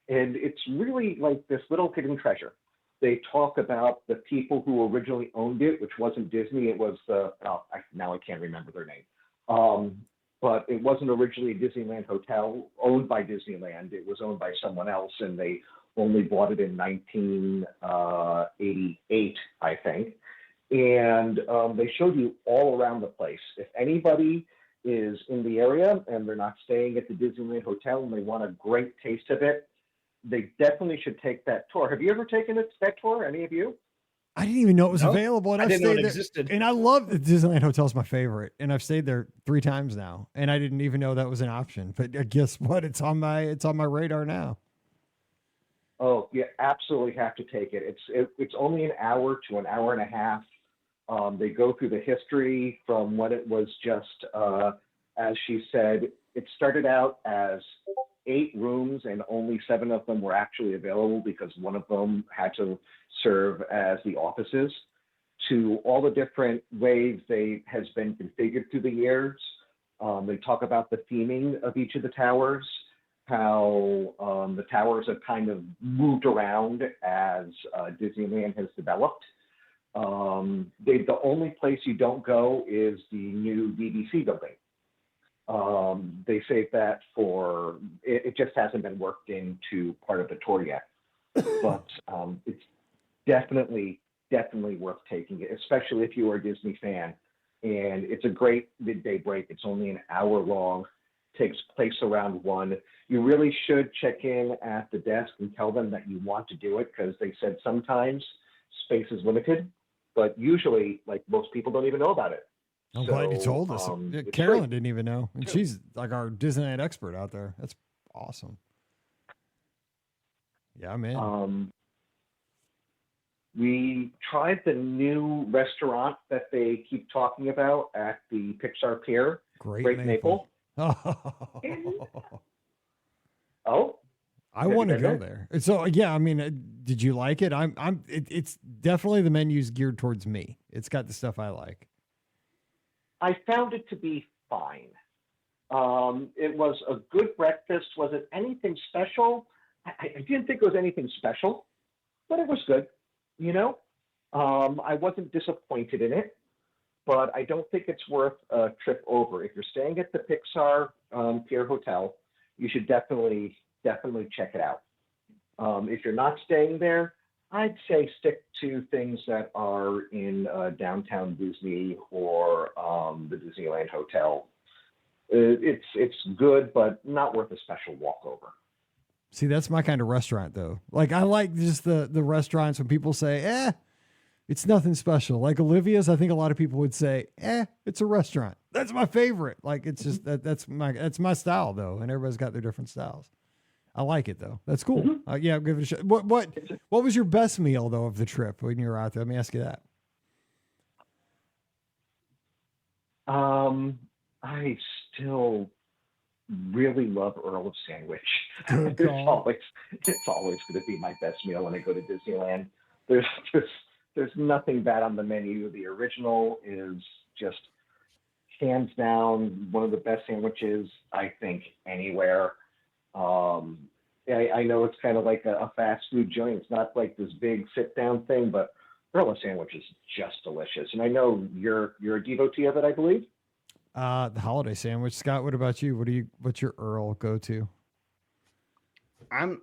And it's really like this little hidden treasure. They talk about the people who originally owned it, which wasn't Disney. It was now I can't remember their name. But it wasn't originally a Disneyland hotel owned by Disneyland. It was owned by someone else, and they only bought it in 1988, I think. And they showed you all around the place. If anybody is in the area and they're not staying at the Disneyland Hotel and they want a great taste of it, they definitely should take that tour. Have you ever taken that tour, any of you? I didn't even know it was available. And I I've didn't know stayed it there, existed. and I love the Disneyland Hotel is my favorite. And I've stayed there 3 times now. And I didn't even know that was an option. But guess what? It's on my radar now. Oh, you absolutely have to take it. It's only an hour to an hour and a half. They go through the history from when it was just, as she said, it started out as 8 rooms and only 7 of them were actually available because one of them had to serve as the offices, to all the different ways they has been configured through the years. They talk about the theming of each of the towers, how the towers have kind of moved around as Disneyland has developed. The only place you don't go is the new BBC building. They saved that for, it just hasn't been worked into part of the tour yet. But it's definitely worth taking it, especially if you are a Disney fan. And it's a great midday break. It's only an hour long, takes place around 1. You really should check in at the desk and tell them that you want to do it, because they said sometimes space is limited, but usually, like, most people don't even know about it. I'm glad you told us. Carolyn didn't even know. And Yeah. she's like our Disneyland expert out there. That's awesome. Yeah, I'm in. We tried the new restaurant that they keep talking about at the Pixar Pier, Great Maple. Oh, I want to go there. So yeah, I mean, did you like it? It's definitely the menu's geared towards me. It's got the stuff I like. I found it to be fine. It was a good breakfast. Was it anything special? I didn't think it was anything special, but it was good. You know, I wasn't disappointed in it, but I don't think it's worth a trip over. If you're staying at the Pixar Pier Hotel, you should definitely check it out. If you're not staying there, I'd say stick to things that are in downtown Disney or the Disneyland Hotel. It's good, but not worth a special walkover. See, that's my kind of restaurant, though. Like, I like just the restaurants when people say, it's nothing special. Like Olivia's, I think a lot of people would say, it's a restaurant. That's my favorite. Like, it's just that's my style, though, and everybody's got their different styles. I like it though. That's cool. Mm-hmm. Yeah, I'll give it a shot. What was your best meal though of the trip when you were out there? Let me ask you that. I still really love Earl sandwich. Good It's call. always going to be my best meal when I go to Disneyland. There's just there's nothing bad on the menu. The original is just hands down one of the best sandwiches I think anywhere. I know it's kind of like a fast food joint. It's not like this big sit down thing, but Earl sandwich is just delicious. And I know you're a devotee of it, I believe. The holiday sandwich. Scott, what about you? What's your Earl go to? I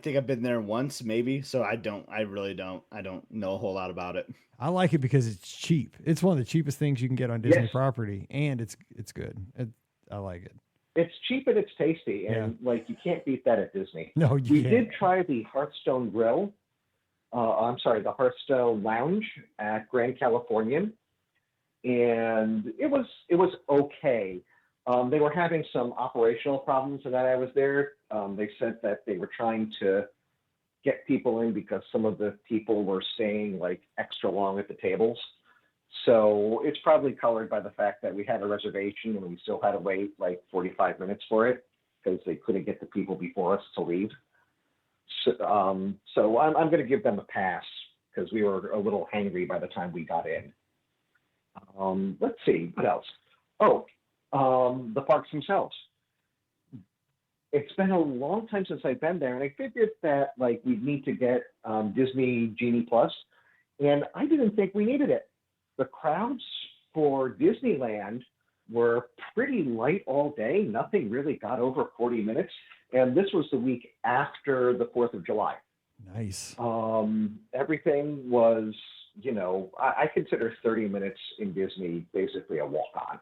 think I've been there once, maybe. So I really don't know a whole lot about it. I like it because it's cheap. It's one of the cheapest things you can get on Disney Yes. property, and it's good. I like it. It's cheap and it's tasty, and like you can't beat that at Disney. No, you We can't. did try the Hearthstone Grill. The Hearthstone Lounge at Grand Californian, and it was okay. They were having some operational problems, and that I was there. They said that they were trying to get people in because some of the people were staying like extra long at the tables. So it's probably colored by the fact that we had a reservation and we still had to wait like 45 minutes for it because they couldn't get the people before us to leave. So I'm going to give them a pass because we were a little hangry by the time we got in. Let's see, what else? The parks themselves. It's been a long time since I've been there, and I figured that like we'd need to get Disney Genie Plus, and I didn't think we needed it. The crowds for Disneyland were pretty light all day. Nothing really got over 40 minutes. And this was the week after the 4th of July. Nice. Everything was, I consider 30 minutes in Disney basically a walk-on.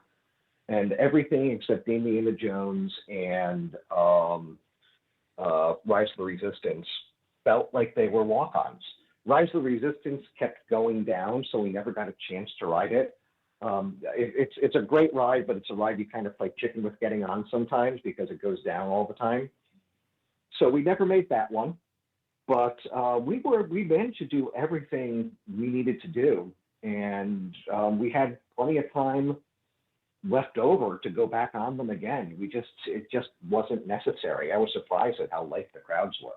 And everything except Indiana Jones and Rise of the Resistance felt like they were walk-ons. Rise of the Resistance kept going down, so we never got a chance to ride it. It's a great ride, but it's a ride you kind of play chicken with getting on sometimes because it goes down all the time. So we never made that one, but we managed to do everything we needed to do, and we had plenty of time left over to go back on them again. It just wasn't necessary. I was surprised at how light the crowds were.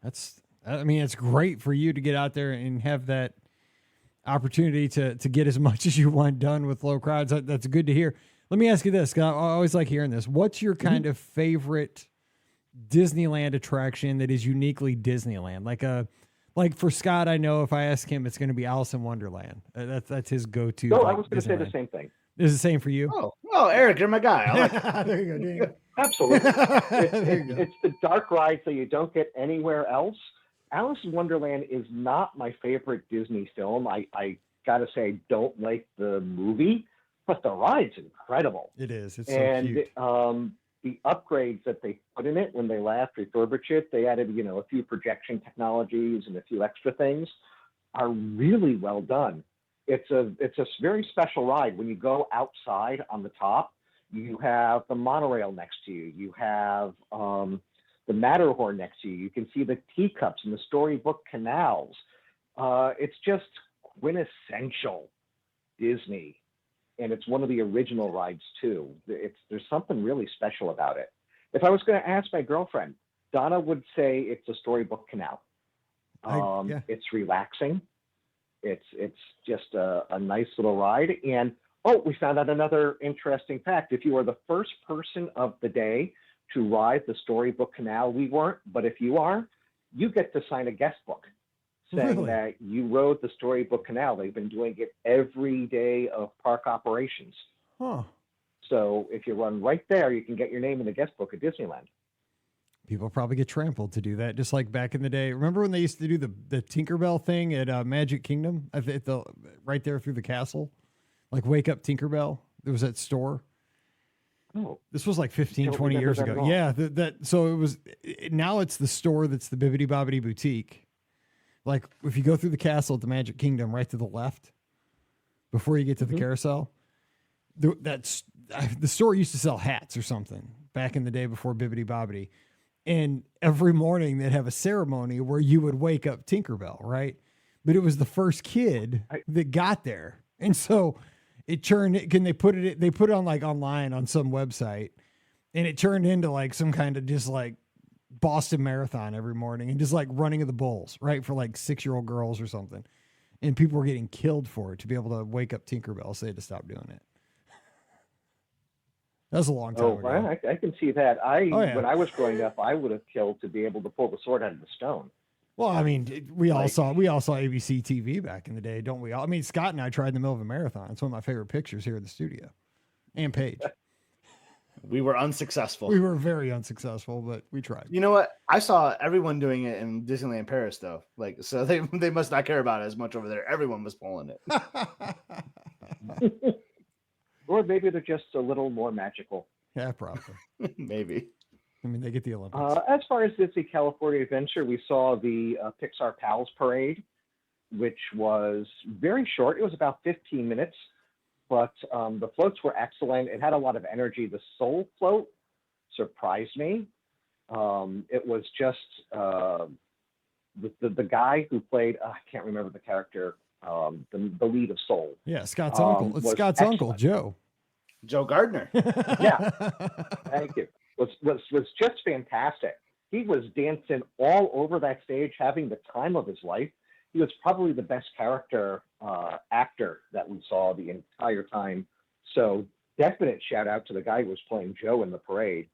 It's great for you to get out there and have that opportunity to get as much as you want done with low crowds. That's good to hear. Let me ask you this, 'cause I always like hearing this. What's your kind of favorite Disneyland attraction that is uniquely Disneyland? Like for Scott, I know if I ask him, it's going to be Alice in Wonderland. That's his go-to. No, I was going to say the same thing. Is it the same for you? Oh, Eric, you're my guy. I like it. There you go, Dave. Absolutely. There you go. It's the dark ride that you don't get anywhere else. Alice in Wonderland is not my favorite Disney film. I got to say, I don't like the movie, but the ride's incredible. It is. It's so cute. The upgrades that they put in it when they last refurbished it, they added, a few projection technologies and a few extra things, are really well done. It's a very special ride. When you go outside on the top, you have the monorail next to you. You have the Matterhorn next to you. You can see the teacups and the storybook canals. It's just quintessential Disney. And it's one of the original rides too. There's something really special about it. If I was going to ask my girlfriend, Donna would say it's a storybook canal. It's relaxing. It's just a nice little ride. And we found out another interesting fact. If you are the first person of the day to ride the storybook canal, we weren't, but if you are, you get to sign a guest book saying that you rode the storybook canal. They've been doing it every day of park operations. Huh. So if you run right there, you can get your name in the guest book at Disneyland. People probably get trampled to do that, just like back in the day. Remember when they used to do the Tinkerbell thing at Magic Kingdom, right there through the castle? Like Wake Up Tinkerbell? There was that store. Oh, this was like 15, 20 years ago. Yeah. So it was, now it's the store that's the Bibbidi Bobbidi Boutique. Like if you go through the castle at the Magic Kingdom, right to the left, before you get to the carousel, the store used to sell hats or something back in the day before Bibbidi Bobbidi. And every morning they'd have a ceremony where you would wake up Tinkerbell, right? But it was the first kid that got there. And so it turned, they put it on like online on some website, and it turned into like some kind of just like Boston Marathon every morning and just like running of the bulls, right? For like 6-year-old girls or something. And people were getting killed for it to be able to wake up Tinkerbell. So they had to stop doing it. That was a long time ago. Well, I can see that. Yeah. When I was growing up, I would have killed to be able to pull the sword out of the stone. Well, I mean, we all saw ABC TV back in the day, don't we all? I mean, Scott and I tried in the middle of a marathon. It's one of my favorite pictures here in the studio. And Paige. We were unsuccessful. We were very unsuccessful, but we tried. You know what? I saw everyone doing it in Disneyland Paris, though. Like, so they must not care about it as much over there. Everyone was pulling it. Or maybe they're just a little more magical. Yeah, probably. Maybe. I mean, they get the Olympics. As far as Disney California Adventure, we saw the Pixar Pals Parade, which was very short. It was about 15 minutes, but the floats were excellent. It had a lot of energy. The Soul float surprised me. It was just the guy who played, I can't remember the character, the lead of Soul. Yeah, Scott's uncle. It's Scott's uncle, Joe. Joe Gardner. Yeah, thank you. Was just fantastic. He was dancing all over that stage, having the time of his life. He was probably the best character actor that we saw the entire time. So definite shout out to the guy who was playing Joe in the parade.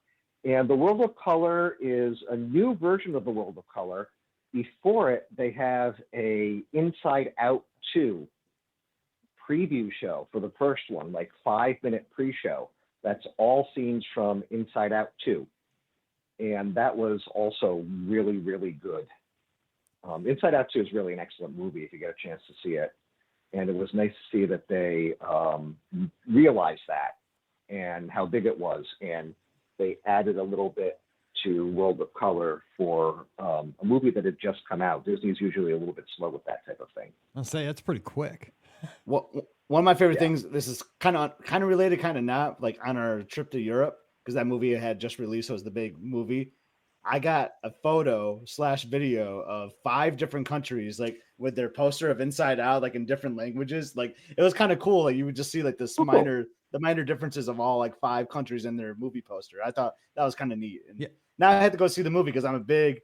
And the World of Color is a new version of the World of Color. Before it, they have a Inside Out 2 preview show for the first one, like 5-minute pre-show. That's all scenes from Inside Out 2. And that was also really, really good. Inside Out 2 is really an excellent movie if you get a chance to see it. And it was nice to see that they realized that and how big it was. And they added a little bit to World of Color for a movie that had just come out. Disney's usually a little bit slow with that type of thing. I'll say that's pretty quick. Well, one of my favorite things, this is kind of related, kind of not, like on our trip to Europe, because that movie had just released, so it was the big movie. I got a photo/video of 5 different countries, like with their poster of Inside Out, like in different languages. Like it was kind of cool. Like you would just see like the minor differences of all like 5 countries in their movie poster. I thought that was kind of neat. And yeah. Now I had to go see the movie because obviously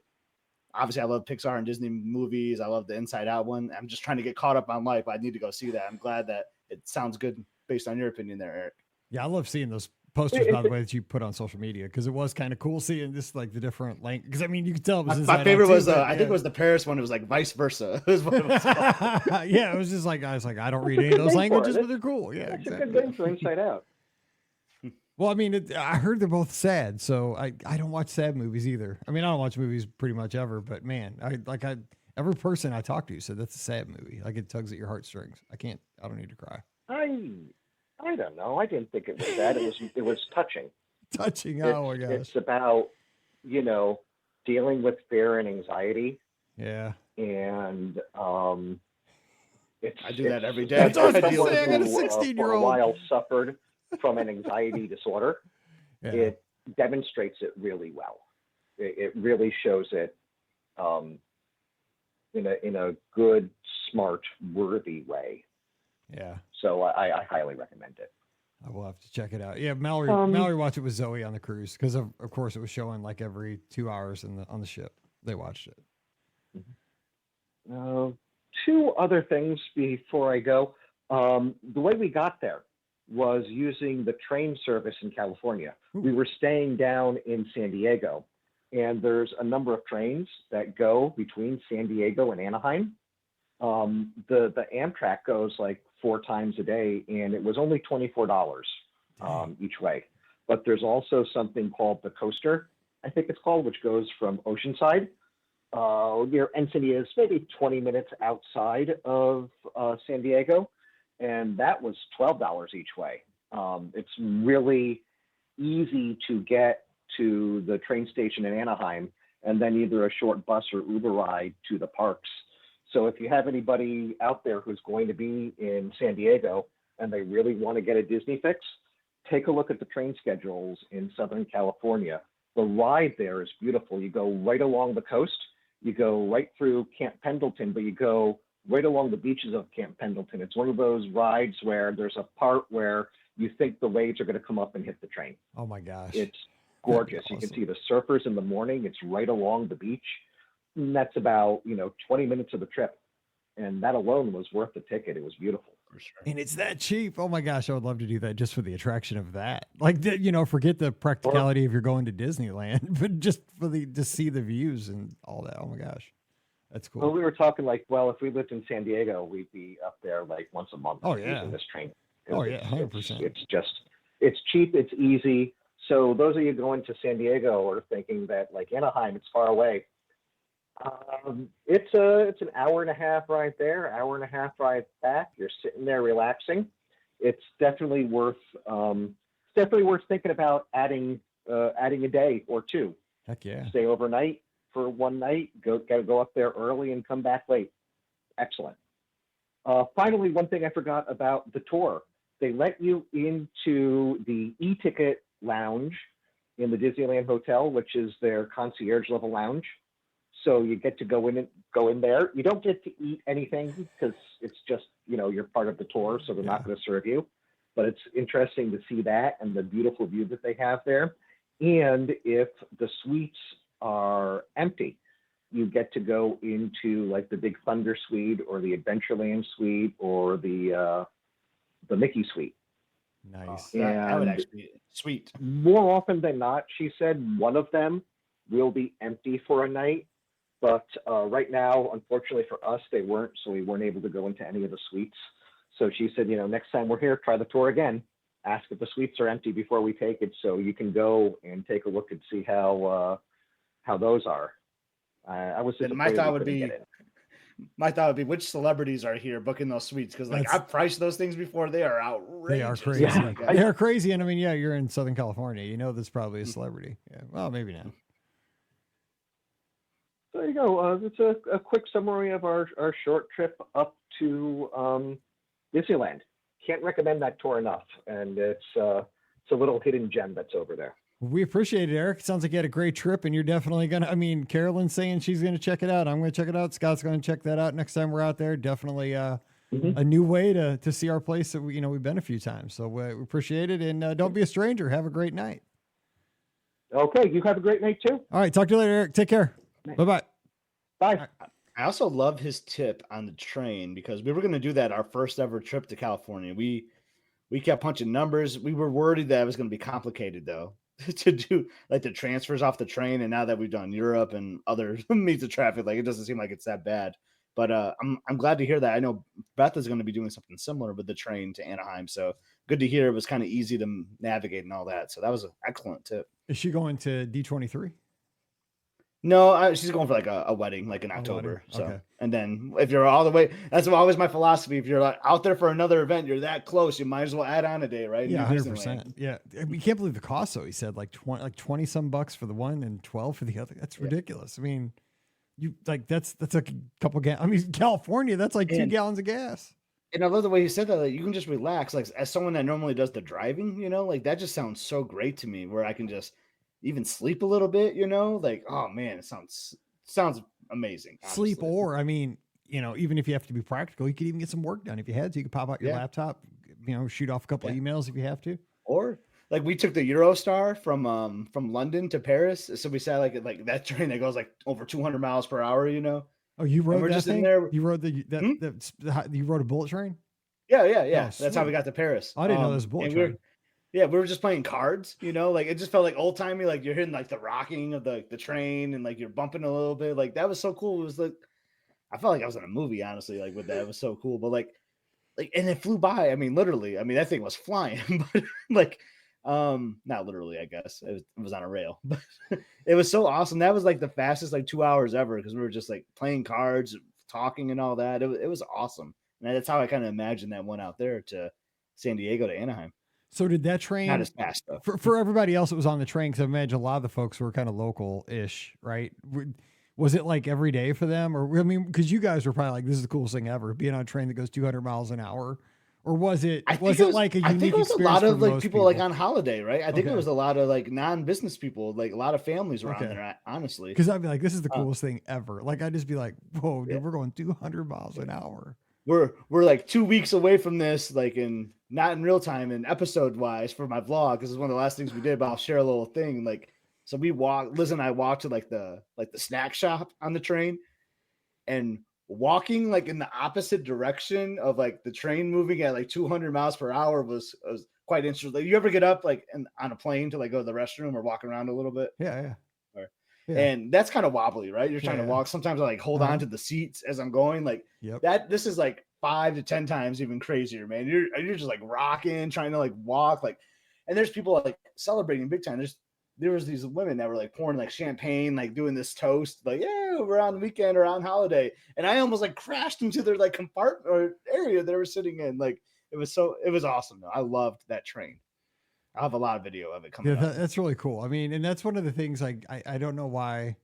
I love Pixar and Disney movies. I love the Inside Out one. I'm just trying to get caught up on life. I need to go see that. I'm glad that it sounds good based on your opinion there, Eric. Yeah, I love seeing those posters, by the way, that you put on social media, because it was kind of cool seeing this, like the different language. Because I mean, you could tell it was my favorite was I think it was the Paris one. It was like vice versa. It was what it was called. Yeah, it was just like I was like, I don't read any of those languages, but they're cool. Yeah, It's exactly. a good name for Inside Out. Well, I mean, I heard they're both sad, so I don't watch sad movies either. I mean, I don't watch movies pretty much ever, but man, every person I talk to said that's a sad movie. Like it tugs at your heartstrings. I don't need to cry. I don't know. I didn't think it was that. It was touching. Touching. Oh my gosh. It's about, dealing with fear and anxiety. Yeah. And I do that every day. That's what I was someone saying. I got a who, 16-year-old. for a while suffered from an anxiety disorder. Yeah. It demonstrates it really well. It really shows it in a good, smart, worthy way. Yeah. So I highly recommend it. I will have to check it out. Yeah, Mallory watched it with Zoe on the cruise because of course it was showing like every 2 hours on the ship. They watched it. 2 other things before I go. The way we got there was using the train service in California. Ooh. We were staying down in San Diego, and there's a number of trains that go between San Diego and Anaheim. The Amtrak goes like 4 times a day, and it was only $24 each way. But there's also something called the Coaster, I think it's called, which goes from Oceanside near Encinitas, maybe 20 minutes outside of San Diego, and that was $12 each way. It's really easy to get to the train station in Anaheim, and then either a short bus or Uber ride to the parks. So if you have anybody out there who's going to be in San Diego and they really want to get a Disney fix, take a look at the train schedules in Southern California. The ride there is beautiful. You go right along the coast. You go right through Camp Pendleton, but you go right along the beaches of Camp Pendleton. It's one of those rides where there's a part where you think the waves are going to come up and hit the train. Oh my gosh. It's gorgeous. Awesome. You can see the surfers in the morning. It's right along the beach. And that's about, 20 minutes of the trip. And that alone was worth the ticket. It was beautiful. For sure. And it's that cheap. Oh my gosh, I would love to do that just for the attraction of that. Like, forget the practicality if you're going to Disneyland, but just to see the views and all that. Oh my gosh, that's cool. Well, we were talking if we lived in San Diego, we'd be up there like once a month. Oh yeah, using this train. Oh yeah, 100%. It's cheap, it's easy. So those of you going to San Diego are thinking that like Anaheim, it's far away. It's an hour and a half ride there, hour and a half ride back. You're sitting there relaxing. It's definitely worth thinking about adding a day or two. Heck yeah. Stay overnight for one night. Gotta go up there early and come back late. Excellent. Finally, one thing I forgot about the tour. They let you into the e-ticket lounge in the Disneyland Hotel, which is their concierge level lounge. So you get to go in there. You don't get to eat anything because it's just, you're part of the tour, so they're not going to serve you. But it's interesting to see that and the beautiful view that they have there. And if the suites are empty, you get to go into like the Big Thunder suite or the Adventureland suite or the Mickey suite. Nice. That would actually be sweet. More often than not, she said one of them will be empty for a night. But right now, unfortunately for us, they weren't, so we weren't able to go into any of the suites. So she said, next time we're here, try the tour again. Ask if the suites are empty before we take it, so you can go and take a look and see how those are. I was my thought would be which celebrities are here booking those suites, because I've priced those things before. They are outrageous. They are crazy. Yeah. They are crazy, and I mean, you're in Southern California. There's probably a celebrity. Yeah. Well, maybe not. So there you go. It's a quick summary of our short trip up to Disneyland. Can't recommend that tour enough, and it's a little hidden gem that's over there. We appreciate it, Eric. Sounds like you had a great trip, and you're definitely going to, Carolyn's saying she's going to check it out. I'm going to check it out. Scott's going to check that out next time we're out there. Definitely a new way to see our place that we've been a few times. So we appreciate it, and don't be a stranger. Have a great night. Okay, you have a great night too. All right, talk to you later, Eric. Take care. Bye-bye. Bye. I also love his tip on the train, because we were going to do that our first ever trip to California. We kept punching numbers. We were worried that it was going to be complicated, though, to do like the transfers off the train. And now that we've done Europe and other means of traffic, it doesn't seem like it's that bad. But I'm glad to hear that. I know Beth is going to be doing something similar with the train to Anaheim. So good to hear it was kind of easy to navigate and all that. So that was an excellent tip. Is she going to D23? No, she's going for a wedding, in October. So, okay. And then if you're all the way, that's always my philosophy. If you're out there for another event, you're that close, you might as well add on a day, right? Yeah, 100%. Yeah, you can't believe the cost though. He said like 20 some bucks for the one and 12 for the other. That's ridiculous. I mean, that's a couple California, that's like 2 gallons of gas. And I love the way he said that. You can just relax, as someone that normally does the driving. That just sounds so great to me, where I can just even sleep a little bit, oh man, it sounds amazing. Honestly. Sleep, or even if you have to be practical, you could even get some work done if you had to. You could pop out your laptop, shoot off a couple of emails if you have to. Or we took the Eurostar from London to Paris, so we sat like that train that goes over 200 miles per hour. Oh, you rode that just thing? In there. You rode you rode a bullet train? Yeah. Oh, that's how we got to Paris. I didn't know there was a bullet train. We were just playing cards, it just felt like old timey, you're hitting the rocking of the train and you're bumping a little bit. That was so cool. It was I felt like I was in a movie, honestly, with that. It was so cool. But and it flew by. Literally, that thing was flying, but not literally, I guess it was on a rail, but it was so awesome. That was the fastest 2 hours ever, because we were just playing cards, talking and all that. It was awesome. And that's how I kind of imagined that one out there to San Diego to Anaheim. So did that train, not as fast though. For everybody else that was on the train, because I imagine a lot of the folks were kind of local-ish, right? Was it every day for them? Or, because you guys were probably this is the coolest thing ever, being on a train that goes 200 miles an hour. or was it I was think it like a I think unique it was a experience lot for of like most people like on holiday, right? I think Okay. it was a lot of like non-business people, like a lot of families around Okay. there, honestly. Because I'd be like, this is the Uh, coolest thing ever. Like I'd just be like, whoa, yeah. dude, we're going 200 miles an hour. We're like 2 weeks away from this, like not in real time and episode wise for my vlog. This is one of the last things we did, but I'll share a little thing. Like, so Liz and I walked to like the snack shop on the train, and walking like in the opposite direction of like the train moving at like 200 miles per hour was quite interesting. Like, you ever get up like on a plane to like go to the restroom or walk around a little bit? Yeah. Or, Yeah. and that's kind of wobbly, right? You're trying Yeah. to walk. Sometimes I like hold on to the seats as I'm going. Like this is like 5 to 10 times even crazier, man. You're just like rocking, trying to like walk, like, and there's people like celebrating big time. There was these women that were like pouring like champagne, like doing this toast, like, yeah, we're on the weekend or on holiday. And I almost like crashed into their like compartment or area they were sitting in. Like it was awesome though. I loved that train. I'll have a lot of video of it coming up. That's really cool. I mean, and that's one of the things I don't know why,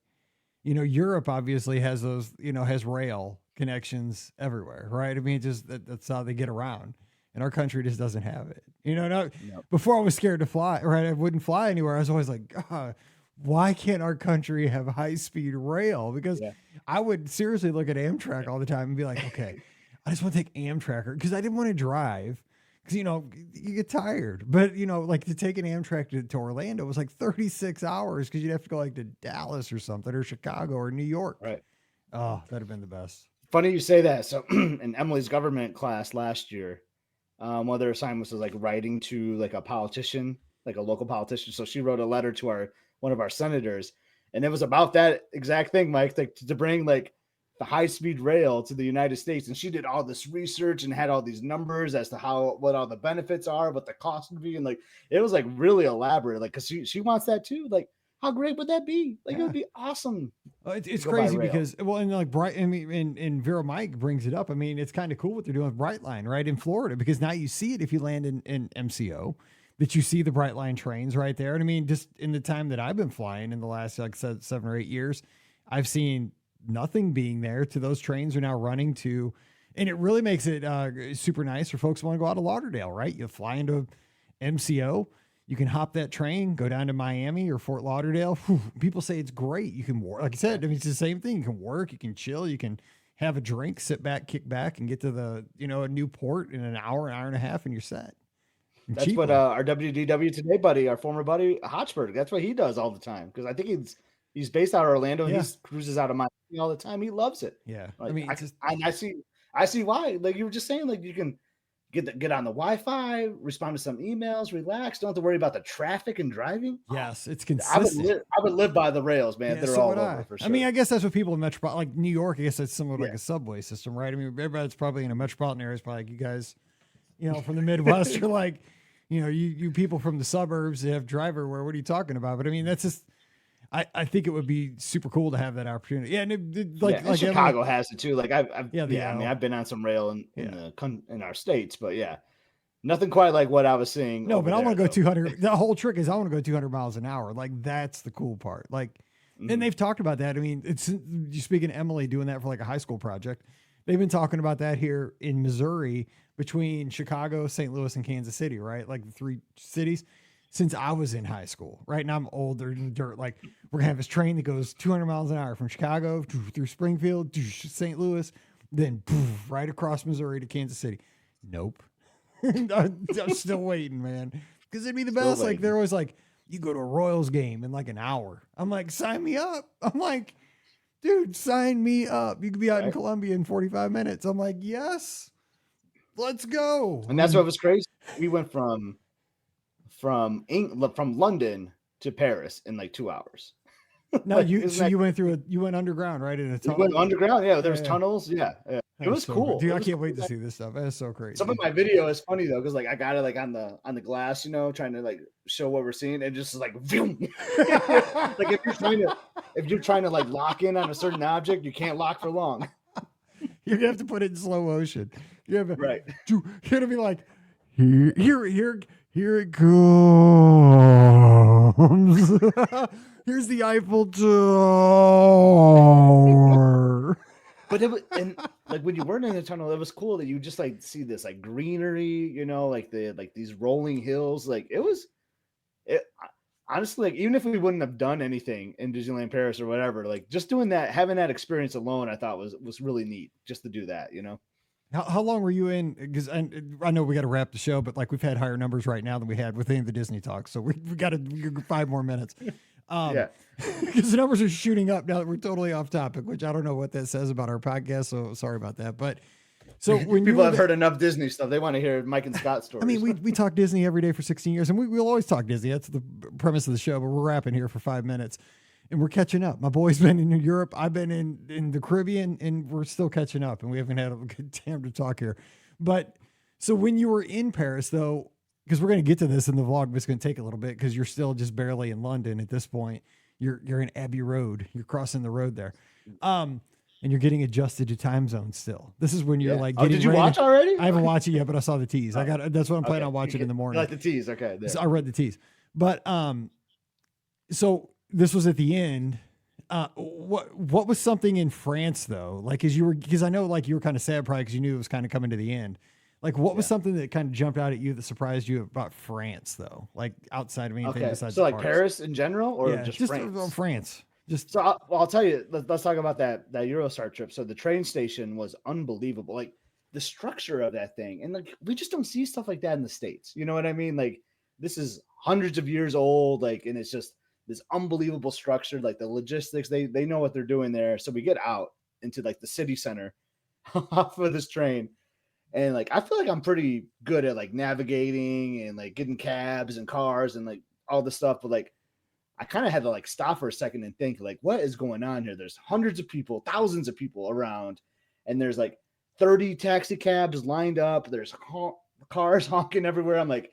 Europe obviously has those, has rail connections everywhere, right? I mean, that's how they get around. And our country just doesn't have it. Before I was scared to fly, right? I wouldn't fly anywhere. I was always like, God, why can't our country have high-speed rail? Because I would seriously look at Amtrak all the time and be like, okay, I just want to take Amtrak, because I didn't want to drive. Because, you get tired. But, like to take an Amtrak to Orlando was like 36 hours, because you'd have to go like to Dallas or something, or Chicago or New York. Right. Oh, that'd have been the best. Funny you say that. So in Emily's government class last year, one of their assignments was like writing to like a politician, like a local politician. So she wrote a letter to one of our senators, and it was about that exact thing, Mike, like to bring like the high-speed rail to the United States. And she did all this research and had all these numbers as to what all the benefits are, what the cost would be. And like, it was like really elaborate, like, cause she wants that too. Like, how great would that be? Like, it would be awesome. It's crazy because, and like and Vera Mike brings it up. I mean, it's kind of cool what they're doing with Brightline, right, in Florida, because now you see it if you land in MCO, that you see the Brightline trains right there. And I mean, just in the time that I've been flying in the last like 7 or 8 years, I've seen nothing being there to those trains are now running to, and it really makes it super nice for folks who want to go out of Lauderdale, right? You fly into MCO. You can hop that train, go down to Miami or Fort Lauderdale. Whew, people say it's great. You can work. Like I said, I mean, it's the same thing. You can work, you can chill, you can have a drink, sit back, kick back, and get to the, a new port in an hour and a half, and you're set. That's cheaply. What our WDW Today buddy, our former buddy, Hotchberg, that's what he does all the time. Because I think he's based out of Orlando. Yeah. He cruises out of Miami all the time. He loves it. Yeah. Like, I see why. Like you were just saying, like you can get on the Wi-Fi, respond to some emails, relax. Don't have to worry about the traffic and driving. It's consistent. I would live by the rails, man. They're all over for sure. I mean, I guess that's what people in metropolitan, like New York, I guess that's similar to like a subway system, right? I mean, everybody that's probably in a metropolitan area is probably like you guys, from the Midwest, you're like, you people from the suburbs that have drive everywhere. What are you talking about? But I mean, that's just, I think it would be super cool to have that opportunity. Yeah, and like Chicago has it too. Like I mean, I've been on some rail in our states, but nothing quite like what I was seeing. No, but I want to go 200. The whole trick is I want to go 200 miles an hour. Like that's the cool part. Like, and they've talked about that. I mean, you speaking to Emily doing that for like a high school project. They've been talking about that here in Missouri between Chicago, St. Louis, and Kansas City, right? Like the 3 cities. Since I was in high school, right? And I'm older than dirt. Like we're gonna have this train that goes 200 miles an hour from Chicago through Springfield, St. Louis, then right across Missouri to Kansas City. Nope. I'm still waiting, man. Because it'd be the best. Like they're always like, you go to a Royals game in like an hour. I'm like, sign me up. I'm like, dude, sign me up. You could be out in Columbia in 45 minutes. I'm like, yes, let's go. And that's what was crazy. We went from London to Paris in like 2 hours. No, you went underground, right? In a tunnel. You went underground, yeah. There's tunnels, yeah. It was so cool. Dude, I can't wait to see this stuff. That's so crazy. Some of my video is funny though, because like I got it like on the glass, trying to like show what we're seeing, and just like, like if you're trying to like lock in on a certain object, you can't lock for long. You have to put it in slow motion. Right. You're gonna be like, here it comes. Here's the Eiffel Tower. But it was, and like when you weren't in the tunnel, it was cool that you just like see this like greenery, like these rolling hills. Like it honestly, like even if we wouldn't have done anything in Disneyland Paris or whatever, like just doing that, having that experience alone, I thought was really neat just to do that. How long were you in? Because I know we got to wrap the show, but like we've had higher numbers right now than we had within the Disney talk, so we got 5 more minutes. Yeah, because the numbers are shooting up now that we're totally off topic, which I don't know what that says about our podcast. So sorry about that. But so when people have heard enough Disney stuff, they want to hear Mike and Scott stories. I mean, we talk Disney every day for 16 years, and we'll always talk Disney. That's the premise of the show. But we're wrapping here for 5 minutes, and we're catching up. My boy's been in Europe. I've been in the Caribbean, and we're still catching up. And we haven't had a good time to talk here. But so when you were in Paris, though, because we're going to get to this in the vlog, but it's going to take a little bit because you're still just barely in London at this point. You're in Abbey Road. You're crossing the road there. And you're getting adjusted to time zones still. This is when you're like, did you watch already? I haven't watched it yet, but I saw the tease. That's what I'm planning on watching in the morning. You like the tease. Okay. So I read the tease, but, so this was at the end. What was something in France though? Like, because I know like you were kind of sad probably because you knew it was kind of coming to the end. Like what was something that kind of jumped out at you that surprised you about France though? Like outside of anything besides so like parks? Paris in general or just France? France. So I'll tell you, let's talk about that Eurostar trip. So the train station was unbelievable. Like the structure of that thing. And like, we just don't see stuff like that in the States. You know what I mean? Like this is hundreds of years old. Like, and it's just this unbelievable structure, like the logistics, they know what they're doing there. So we get out into like the city center off of this train. And like, I feel like I'm pretty good at like navigating and like getting cabs and cars and like all this stuff. But like, I kind of had to like stop for a second and think like, what is going on here? There's hundreds of people, thousands of people around, and there's like 30 taxi cabs lined up. There's cars honking everywhere. I'm like,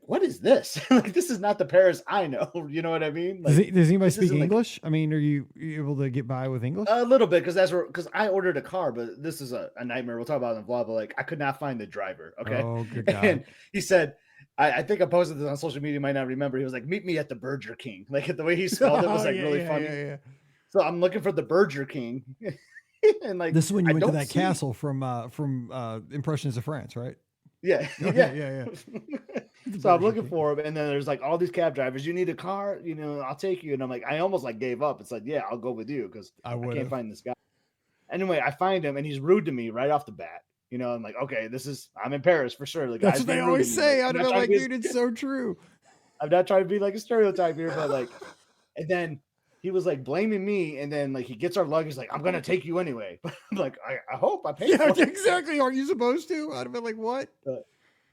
what is this? Like, this is not the Paris I know. You know what I mean? Like, does anybody speak English? I mean, are you able to get by with English? A little bit, because I ordered a car, but this is a nightmare. We'll talk about it in the vlog, but like I could not find the driver. Okay. Oh, good God. And he said, I think I posted this on social media, you might not remember. He was like, meet me at the Burger King. Like the way he spelled it was like really funny. Yeah. So I'm looking for the Burger King. And like this is when you went to that castle from Impressions of France, right? Yeah. Okay, yeah. So I'm looking for him, and then there's like all these cab drivers. You need a car, I'll take you. And I'm like, I almost like gave up. It's like, yeah, I'll go with you because I can't find this guy. Anyway, I find him, and he's rude to me right off the bat. I'm like, okay, I'm in Paris for sure. Like that's what they always say. I don't know, like, dude, it's so true. I'm not trying to be like a stereotype here, but like, and then he was like blaming me, and then like he gets our luggage, like I'm gonna take you anyway. But I'm like, I hope I pay. Yeah, exactly. Are you supposed to? I'd have been like, what?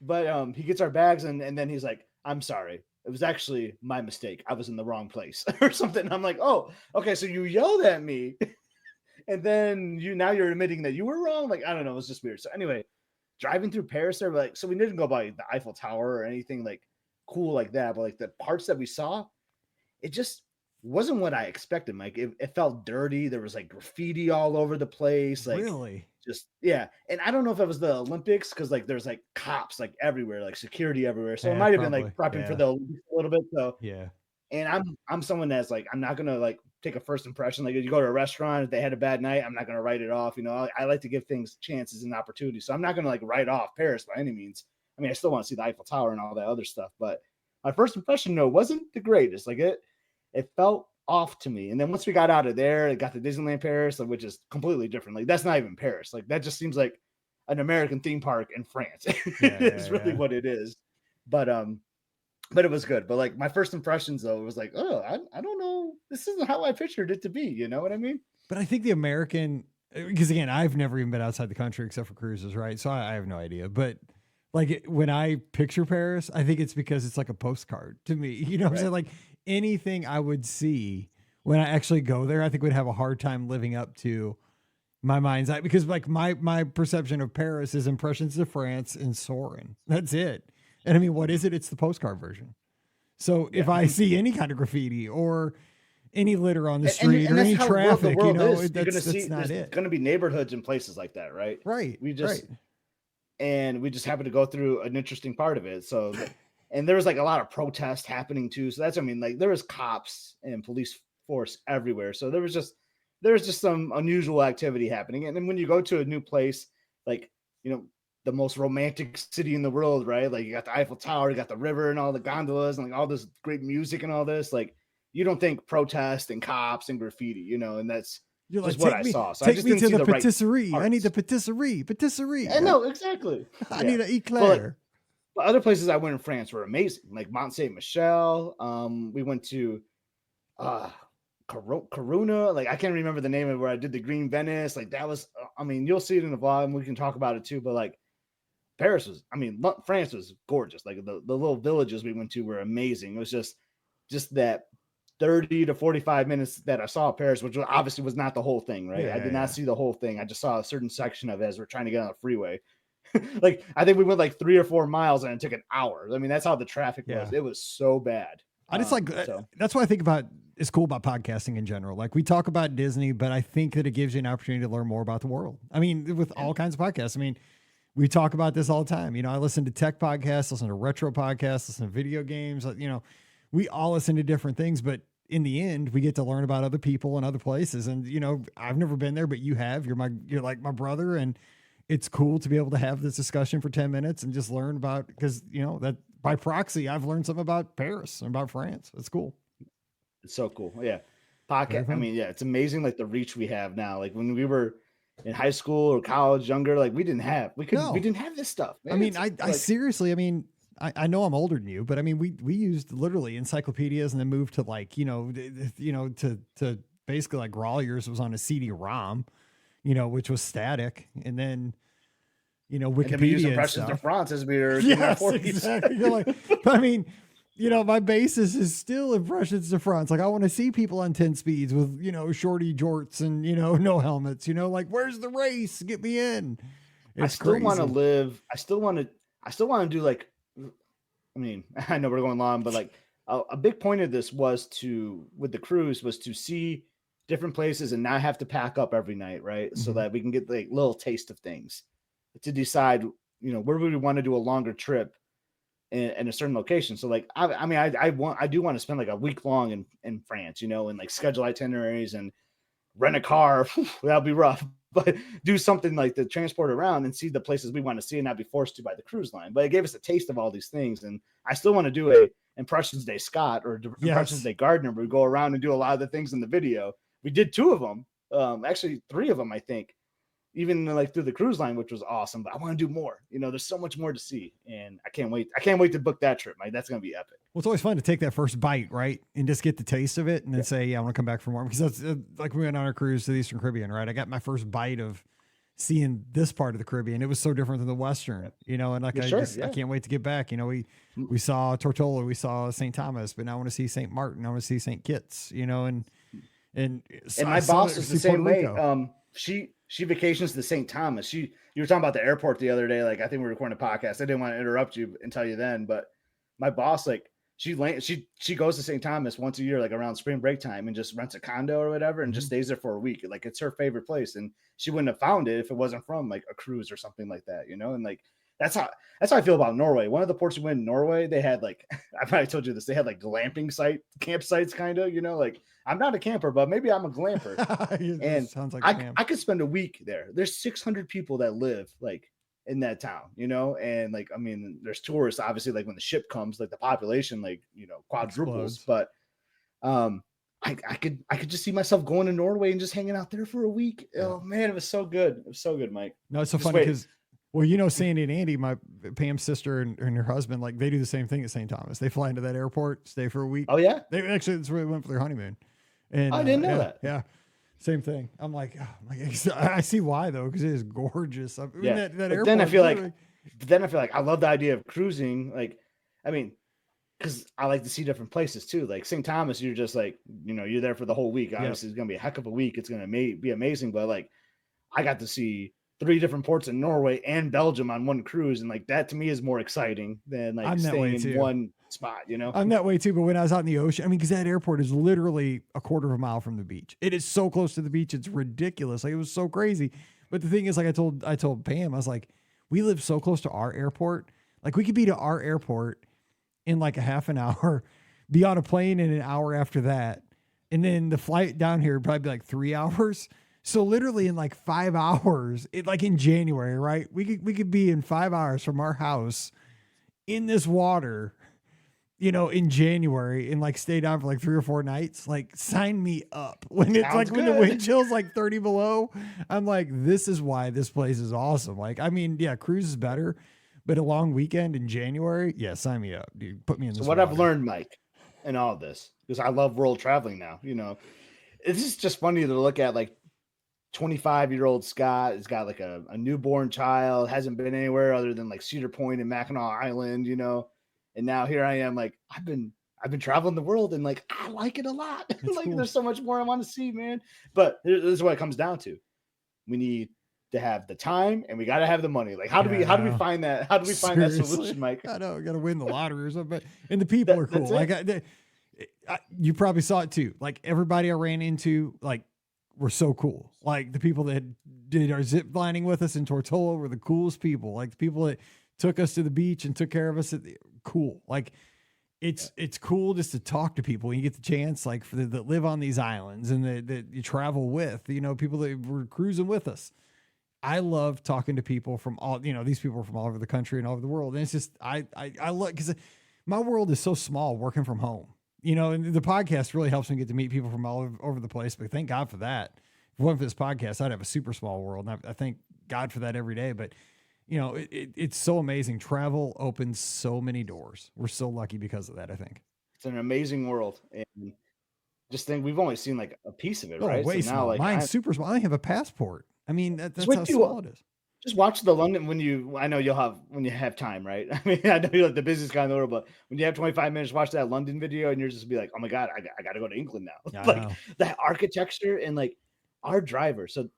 But he gets our bags, and then he's like, I'm sorry. It was actually my mistake. I was in the wrong place or something. I'm like, oh, okay. So you yelled at me, and then you're admitting that you were wrong. Like, I don't know. It was just weird. So anyway, driving through Paris there, like, so we didn't go by the Eiffel Tower or anything like cool like that. But like the parts that we saw, it just wasn't what I expected, Mike. It felt dirty. There was like graffiti all over the place. Like, really? Just, yeah. And I don't know if it was the Olympics because like there's like cops like everywhere, like security everywhere. So it might have been like prepping for the Olympics a little bit. So yeah. And I'm someone that's like, I'm not gonna like take a first impression. Like if you go to a restaurant, if they had a bad night, I'm not gonna write it off. I like to give things chances and opportunities. So I'm not gonna like write off Paris by any means. I mean, I still want to see the Eiffel Tower and all that other stuff, but my first impression wasn't the greatest. Like it felt off to me. And then once we got out of there, it got to Disneyland Paris, which is completely different. Like that's not even Paris. Like that just seems like an American theme park in France. It's really what it is. But it was good. But like my first impressions though, it was like, oh, I don't know. This isn't how I pictured it to be. You know what I mean? But I think the American, because again, I've never even been outside the country except for cruises, right? So I have no idea. But like when I picture Paris, I think it's because it's like a postcard to me. You know what I'm saying? Like anything I would see when I actually go there, I think would have a hard time living up to my mind's eye, because like my perception of Paris is Impressions of France and Soarin'. That's it. And I mean, what is it? It's the postcard version. So if I see any kind of graffiti or any litter on the street or any traffic, that's not it. It's going to be neighborhoods and places like that, right? Right. And we just happened to go through an interesting part of it. So, and there was like a lot of protest happening too. So that's, I mean, like there was cops and police force everywhere. So there was just there's just some unusual activity happening. And then when you go to a new place, like, the most romantic city in the world, right? Like you got the Eiffel Tower, you got the river and all the gondolas and like all this great music and all this, like you don't think protest and cops and graffiti, and that's You're just like, what I saw. So I take just me didn't to see the the right patisserie. I parts. need the patisserie. I know, exactly. I need an eclair. But other places I went in France were amazing, like Mont Saint Michel. We went to Coruna, like I can't remember the name of where I did the Green Venice. Like that was, you'll see it in the vlog and we can talk about it too. But like France was gorgeous. Like the little villages we went to were amazing. It was just that 30 to 45 minutes that I saw Paris, which obviously was not the whole thing, right? I did not see the whole thing. I just saw a certain section of it as we're trying to get on the freeway. Like I think we went like 3 or 4 miles and it took an hour. I mean, that's how the traffic was. It was so bad. I just that's what I think about is cool about podcasting in general. Like we talk about Disney, but I think that it gives you an opportunity to learn more about the world. I mean, with all kinds of podcasts. I mean, we talk about this all the time. I listen to tech podcasts, listen to retro podcasts, listen to video games. We all listen to different things, but in the end, we get to learn about other people and other places. And, I've never been there, but you have. You're like my brother, and it's cool to be able to have this discussion for 10 minutes and just learn about, because, that by proxy, I've learned something about Paris and about France. It's cool. It's so cool. Yeah. Podcast. I mean, yeah, it's amazing. Like the reach we have now, like when we were in high school or college, younger, like we didn't have this stuff. Man. I mean, I seriously, I know I'm older than you, but I mean, we used literally encyclopedias and then moved to like, to basically like Worl. Yours was on a CD-ROM, which was static. And then, Wikipedia and we use impressions of France as we were exactly. You're like, but I mean, my basis is still impressions of France. Like I want to see people on 10 speeds with, shorty jorts and, no helmets, like, where's the race? Get me in. I still want to live. I still want to do like, I mean, I know we're going long, but like a big point of this with the cruise was to see different places and not have to pack up every night. Right. Mm-hmm. So that we can get like little taste of things to decide, where we want to do a longer trip in a certain location. So like, I do want to spend like a week long in France, and like schedule itineraries and rent a car. That'll be rough, but do something like to transport around and see the places we want to see and not be forced to by the cruise line. But it gave us a taste of all these things. And I still want to do a Impressions Day Scott or Impressions Day Gardner, where we go around and do a lot of the things in the video. We did 2 of them, actually 3 of them, I think, even like through the cruise line, which was awesome. But I want to do more. There's so much more to see, and I can't wait. I can't wait to book that trip. Like that's gonna be epic. Well, it's always fun to take that first bite, right, and just get the taste of it, and then say, "Yeah, I want to come back for more." Because that's like we went on our cruise to the Eastern Caribbean, right? I got my first bite of seeing this part of the Caribbean. It was so different than the Western, and like I can't wait to get back. We saw Tortola, we saw St. Thomas, but now I want to see St. Martin. I want to see St. Kitts, and my boss is the same way. She vacations to St. Thomas. You were talking about the airport the other day. Like, I think we were recording a podcast. I didn't want to interrupt you and tell you then, but my boss, like, she goes to St. Thomas once a year, like around spring break time, and just rents a condo or whatever, and just stays there for a week. Like, it's her favorite place, and she wouldn't have found it if it wasn't from like a cruise or something like that, And like that's how I feel about Norway. One of the ports we went in Norway, they had like I probably told you this. They had like glamping campsites, kind of. Like I'm not a camper, but maybe I'm a glamper. And sounds like I could spend a week there. There's 600 people that live like in that town, and like, I mean, there's tourists, obviously, like when the ship comes, like the population, like, quadruples, but, I could just see myself going to Norway and just hanging out there for a week. Yeah. Oh man, it was so good. It was so good, Mike. No, it's so funny because, well, Sandy and Andy, Pam's sister and her husband, like they do the same thing at St. Thomas. They fly into that airport, stay for a week. Oh yeah. That's where they went for their honeymoon. And I didn't know that. Yeah. Same thing. I'm like, I see why though, because it is gorgeous. I mean, that airport. Then I feel like I love the idea of cruising. Like, I mean, because I like to see different places too. Like St. Thomas, you're just like, you're there for the whole week. Obviously, It's gonna be a heck of a week. It's gonna be amazing. But like, I got to see 3 different ports in Norway and Belgium on one cruise, and like that to me is more exciting than like staying in one spot. I'm that way too. But when I was out in the ocean, I mean, because that airport is literally a quarter of a mile from the beach. It is so close to the beach, it's ridiculous. Like, it was so crazy. But the thing is, like I told Pam, I was like, we live so close to our airport. Like, we could be to our airport in like a half an hour, be on a plane in an hour after that, And then the flight down here would probably be like 3 hours. So literally in like 5 hours, like in January, right? We could be in 5 hours from our house in this water, in January, and like stay down for like 3 or 4 nights. Like, sign me up. When it's Sounds like when the good. wind chill's like 30 below, I'm like, this is why this place is awesome. Like, I mean, yeah, cruise is better, but a long weekend in January, yeah, sign me up, dude. Put me in this. So what water. I've learned, Mike, in all this, because I love world traveling now, it's just funny to look at, like, 25-year-old Scott has got like a newborn child, hasn't been anywhere other than like Cedar Point and Mackinac Island, and now here I am, like, I've been traveling the world, and like, I like it a lot. Like, cool. There's so much more I want to see, man. But this is what it comes down to. We need to have the time, and we got to have the money. Like, how do we find that? How do we find that solution, Mike? I know, got to win the lottery or something. And the people are cool. Like, you probably saw it too. Like, everybody I ran into, like, were so cool. Like, the people that did our zip lining with us in Tortola were the coolest people. Like, the people that took us to the beach and took care of us, cool. Like, it's cool just to talk to people when you get the chance, like, for that live on these islands and that you travel with, people that were cruising with us. I love talking to people from all, these people are from all over the country and all over the world. And it's just, I love, because my world is so small working from home. And the podcast really helps me get to meet people from all over the place. But thank God for that. If it wasn't for this podcast, I'd have a super small world. And I thank God for that every day. But, it's so amazing. Travel opens so many doors. We're so lucky because of that, I think. It's an amazing world. And just think, we've only seen like a piece of it, Oh, right? way So small. now, like, Mine's super small. I have a passport. I mean, that's what how you- small it is. just watch the London when you have time, right? I mean, I know you're like the busiest guy in the world, but when you have 25 minutes, watch that London video, and you're just be like, oh my God, I got to go to England now. Yeah, I Like, know. that architecture, and like our driver. So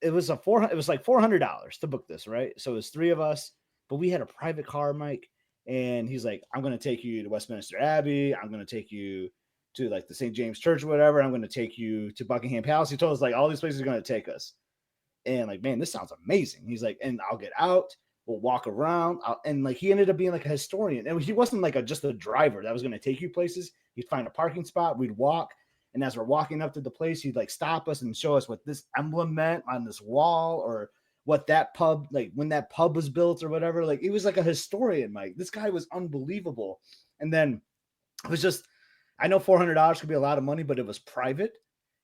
it was like $400 to book this, right? So it was 3 of us, but we had a private car, Mike. And he's like, I'm going to take you to Westminster Abbey. I'm going to take you to like the St. James Church or whatever. I'm going to take you to Buckingham Palace. He told us like all these places are going to take us. And like, man, this sounds amazing. He's like, and I'll get out, we'll walk around. And like, he ended up being like a historian. And he wasn't like just a driver that was going to take you places. He'd find a parking spot, we'd walk. And as we're walking up to the place, he'd like stop us and show us what this emblem meant on this wall, or what that pub, like when that pub was built or whatever. Like, it was like a historian, Mike. This guy was unbelievable. And then it was just, I know $400 could be a lot of money, but it was private.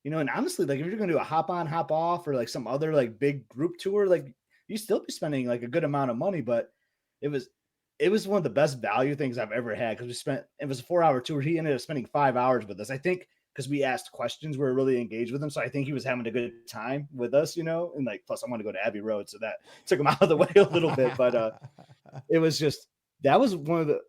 And honestly, like, if you're going to do a hop on, hop off, or like some other like big group tour, like, you still be spending like a good amount of money. But it was one of the best value things I've ever had, because it was a 4-hour tour. He ended up spending 5 hours with us, I think, because we asked questions, we were really engaged with him. So I think he was having a good time with us, and like, plus I want to go to Abbey Road, so that took him out of the way a little bit. But it was just, that was one of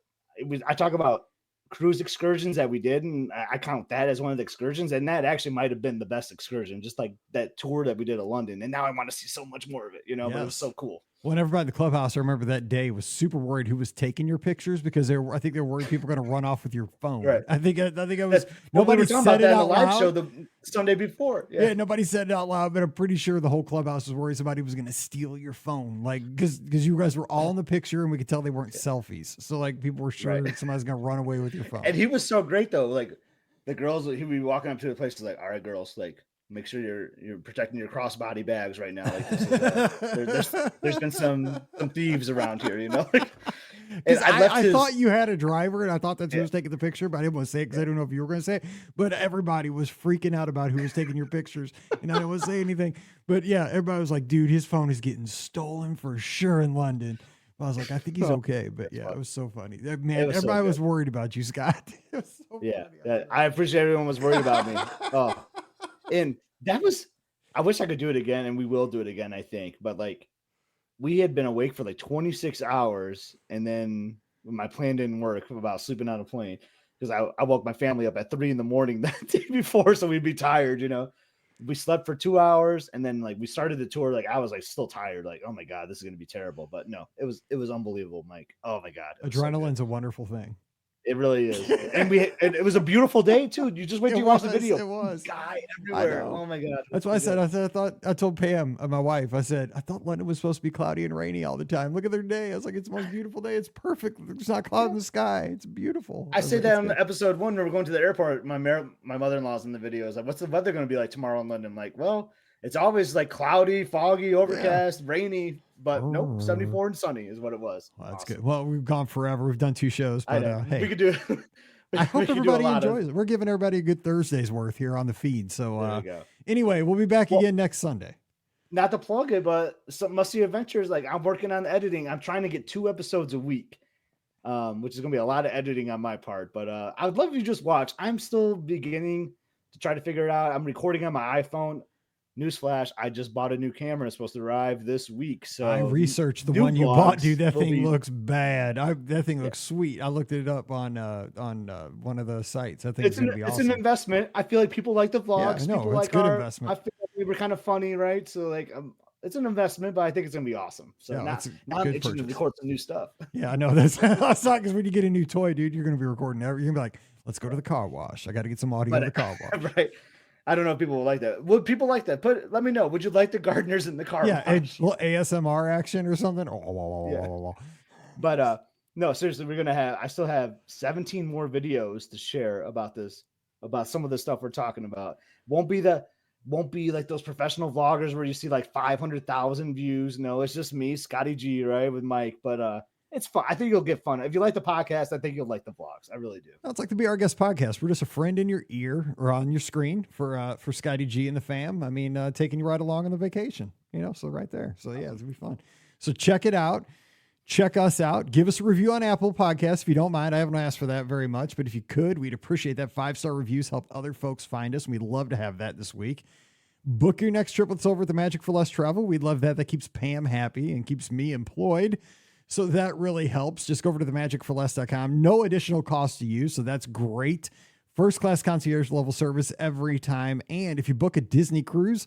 I talk about cruise excursions that we did, and I count that as one of the excursions, and that actually might have been the best excursion, just like that tour that we did of London. And now I want to see so much more of it, but it was so cool. When everybody in the clubhouse, I remember that day, was super worried who was taking your pictures, because I think they were worried people were going to run off with your phone. Right. I think I was, nobody nobody said it out live loud. show the Sunday before. Yeah, nobody said it out loud, but I'm pretty sure the whole clubhouse was worried somebody was going to steal your phone. Like, because you guys were all in the picture, and we could tell they weren't selfies. So like, people were sure somebody's going to run away with your phone. And he was so great though. Like, the girls, he would be walking up to the place, like, all right, girls, like, make sure you're protecting your crossbody bags right now. Like, this is, there's been some thieves around here, And I thought you had a driver, and I thought that's who was taking the picture, but I didn't want to say it because I don't know if you were going to say it. But everybody was freaking out about who was taking your pictures, and I didn't want to say anything. But yeah, everybody was like, dude, his phone is getting stolen for sure in London. I was like, I think he's okay. But yeah, it was so funny. Man, everybody was worried about you, Scott. It was so funny. I appreciate everyone was worried about me. Oh, and that was, I wish I could do it again, and we will do it again, I think. But like, we had been awake for like 26 hours, and then my plan didn't work about sleeping on a plane, because I woke my family up at 3 a.m. that day before, so we'd be tired, We slept for 2 hours, and then like we started the tour, like I was like still tired, like, oh my God, this is gonna be terrible. But no, it was unbelievable, Mike. Oh my God. Adrenaline's a wonderful thing. It really is. And it was a beautiful day too. You just wait till you watch the video. It was. Guy everywhere. know. Oh my God. That's why I told Pam, my wife, I said, I thought London was supposed to be cloudy and rainy all the time. Look at their day. I was like, it's the most beautiful day. It's perfect. There's not cloud in the sky. It's beautiful. I said that on episode 1 when we're going to the airport. My mother-in-law's in the video. I was like, what's the weather going to be like tomorrow in London? I'm like, well, it's always like cloudy, foggy, overcast, rainy, but nope, 74 and sunny is what it was. Well, that's awesome. Good. Well, we've gone forever. We've done 2 shows, but hey, we could do I hope everybody enjoys it. We're giving everybody a good Thursday's worth here on the feed. So anyway, we'll be back again next Sunday. Not to plug it, but some must-see adventures. Like I'm working on editing. I'm trying to get 2 episodes a week, which is going to be a lot of editing on my part. But I would love if you just watch. I'm still beginning to try to figure it out. I'm recording on my iPhone. Newsflash, I just bought a new camera. It's supposed to arrive this week. So I researched the one you bought, dude. That thing looks bad. That thing looks sweet. I looked it up on one of the sites. I think it's going to be awesome. It's an investment. I feel like people like the vlogs. Yeah, people it's good investment. I feel like we were kind of funny, right? So like, it's an investment, but I think it's going to be awesome. So now I'm itching to record some new stuff. Yeah, I know. That's not because when you get a new toy, dude, you're going to be recording. You're going to be like, let's go to the car wash. I got to get some audio in the car wash. Right. I don't know if people will like that. Would people like that? Let me know. Would you like the gardeners in the car? Yeah, a little ASMR action or something. But no, seriously, I still have 17 more videos to share about some of the stuff we're talking about. Won't be like those professional vloggers where you see like 500,000 views. No, it's just me, Scotty G, right, with Mike. But it's fun. I think you'll get fun. If you like the podcast, I think you'll like the vlogs. I really do. It's like the Be Our Guest podcast. We're just a friend in your ear or on your screen for Scotty G and the fam. I mean, taking you right along on the vacation, so right there. So yeah, it's gonna be fun. So check it out. Check us out. Give us a review on Apple Podcasts if you don't mind. I haven't asked for that very much, but if you could, we'd appreciate that. 5-star reviews help other folks find us, and we'd love to have that this week. Book your next trip with us over at the Magic for Less Travel. We'd love that. That keeps Pam happy and keeps me employed. So that really helps. Just go over to themagicforless.com. No additional cost to you. So that's great. First class concierge level service every time. And if you book a Disney cruise,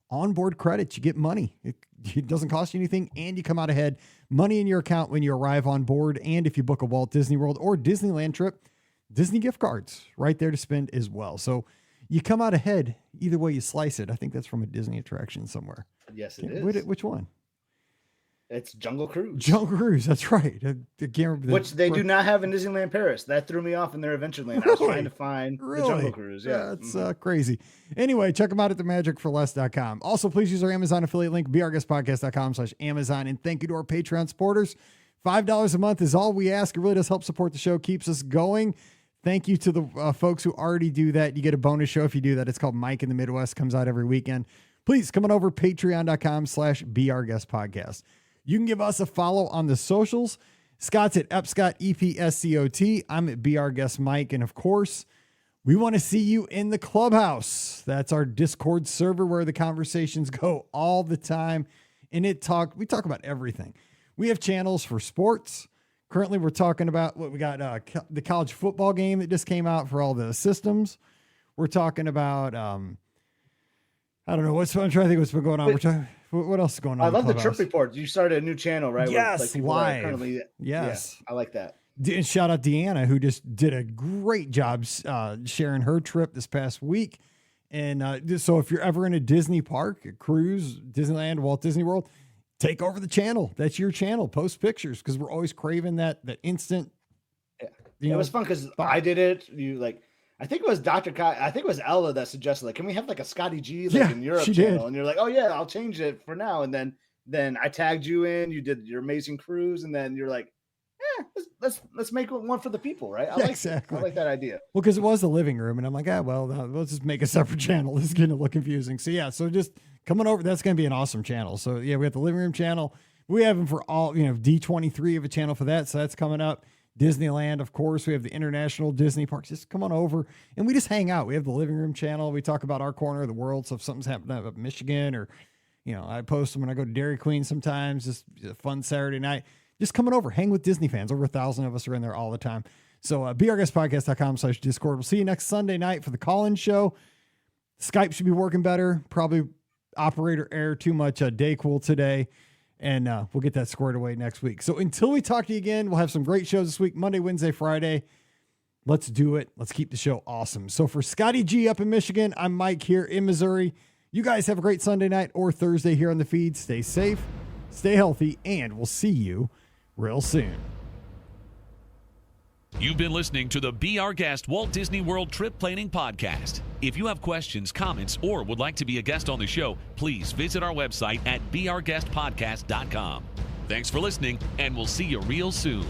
onboard credits, you get money. It doesn't cost you anything. And you come out ahead. Money in your account when you arrive on board. And if you book a Walt Disney World or Disneyland trip, Disney gift cards right there to spend as well. So you come out ahead. Either way you slice it. I think that's from a Disney attraction somewhere. Yes, it is. Which one? It's Jungle Cruise. Jungle Cruise, that's right. I can't remember which they do not have in Disneyland Paris. That threw me off in their Adventureland. I was trying to find the Jungle Cruise. Yeah, that's crazy. Anyway, check them out at themagicforless.com. Also, please use our Amazon affiliate link, beourguestpodcast.com/Amazon. And thank you to our Patreon supporters. $5 a month is all we ask. It really does help support the show, keeps us going. Thank you to the folks who already do that. You get a bonus show if you do that. It's called Mike in the Midwest. Comes out every weekend. Please come on over patreon.com/beourguestpodcast. You can give us a follow on the socials. Scott's at Epscott, EPSCOT. I'm at Be Our Guest Mike. And of course, we want to see you in the clubhouse. That's our Discord server where the conversations go all the time. And we talk about everything. We have channels for sports. Currently, we're talking about what we got, the college football game that just came out for all the systems. We're talking about, I don't know, I'm trying to think what's been going on. What else is going on? I love the trip reports. You started a new channel, right? Yes, live. Currently, yes. Yeah, I like that. And shout out Deanna, who just did a great job sharing her trip this past week. And so if you're ever in a Disney park, a cruise, Disneyland, Walt Disney World, take over the channel. That's your channel. Post pictures because we're always craving that instant. Yeah. It was fun because I did it. I think it was Dr. Kai. I think it was Ella that suggested, like, can we have like a Scotty G in Europe channel? Did. And you're like, oh yeah, I'll change it for now. And then I tagged you in. You did your amazing cruise, and then you're like, let's make one for the people, right? Exactly. I like that idea. Well, because it was the living room, and I'm like, let's just make a separate channel. This is getting a little confusing. So yeah, so just coming over. That's going to be an awesome channel. So yeah, we got the living room channel. We have them for all, D23 of a channel for that. So that's coming up. Disneyland, of course. We have the international Disney parks. Just come on over and we just hang out. We have the living room channel. We talk about our corner of the world. So if something's happening up in Michigan or, I post them when I go to Dairy Queen sometimes, just a fun Saturday night, just coming over, hang with Disney fans. Over 1,000 of us are in there all the time. So beourguestpodcast.com/Discord. We'll see you next Sunday night for the call-in show. Skype should be working better. Probably operator error, too much Dayquil today. And we'll get that squared away next week. So until we talk to you again, we'll have some great shows this week, Monday, Wednesday, Friday. Let's do it. Let's keep the show awesome. So for Scotty G up in Michigan, I'm Mike here in Missouri. You guys have a great Sunday night or Thursday here on the feed. Stay safe, stay healthy, and we'll see you real soon. You've been listening to the Be Our Guest Walt Disney World Trip Planning Podcast. If you have questions, comments, or would like to be a guest on the show, please visit our website at beourguestpodcast.com. Thanks for listening, and we'll see you real soon.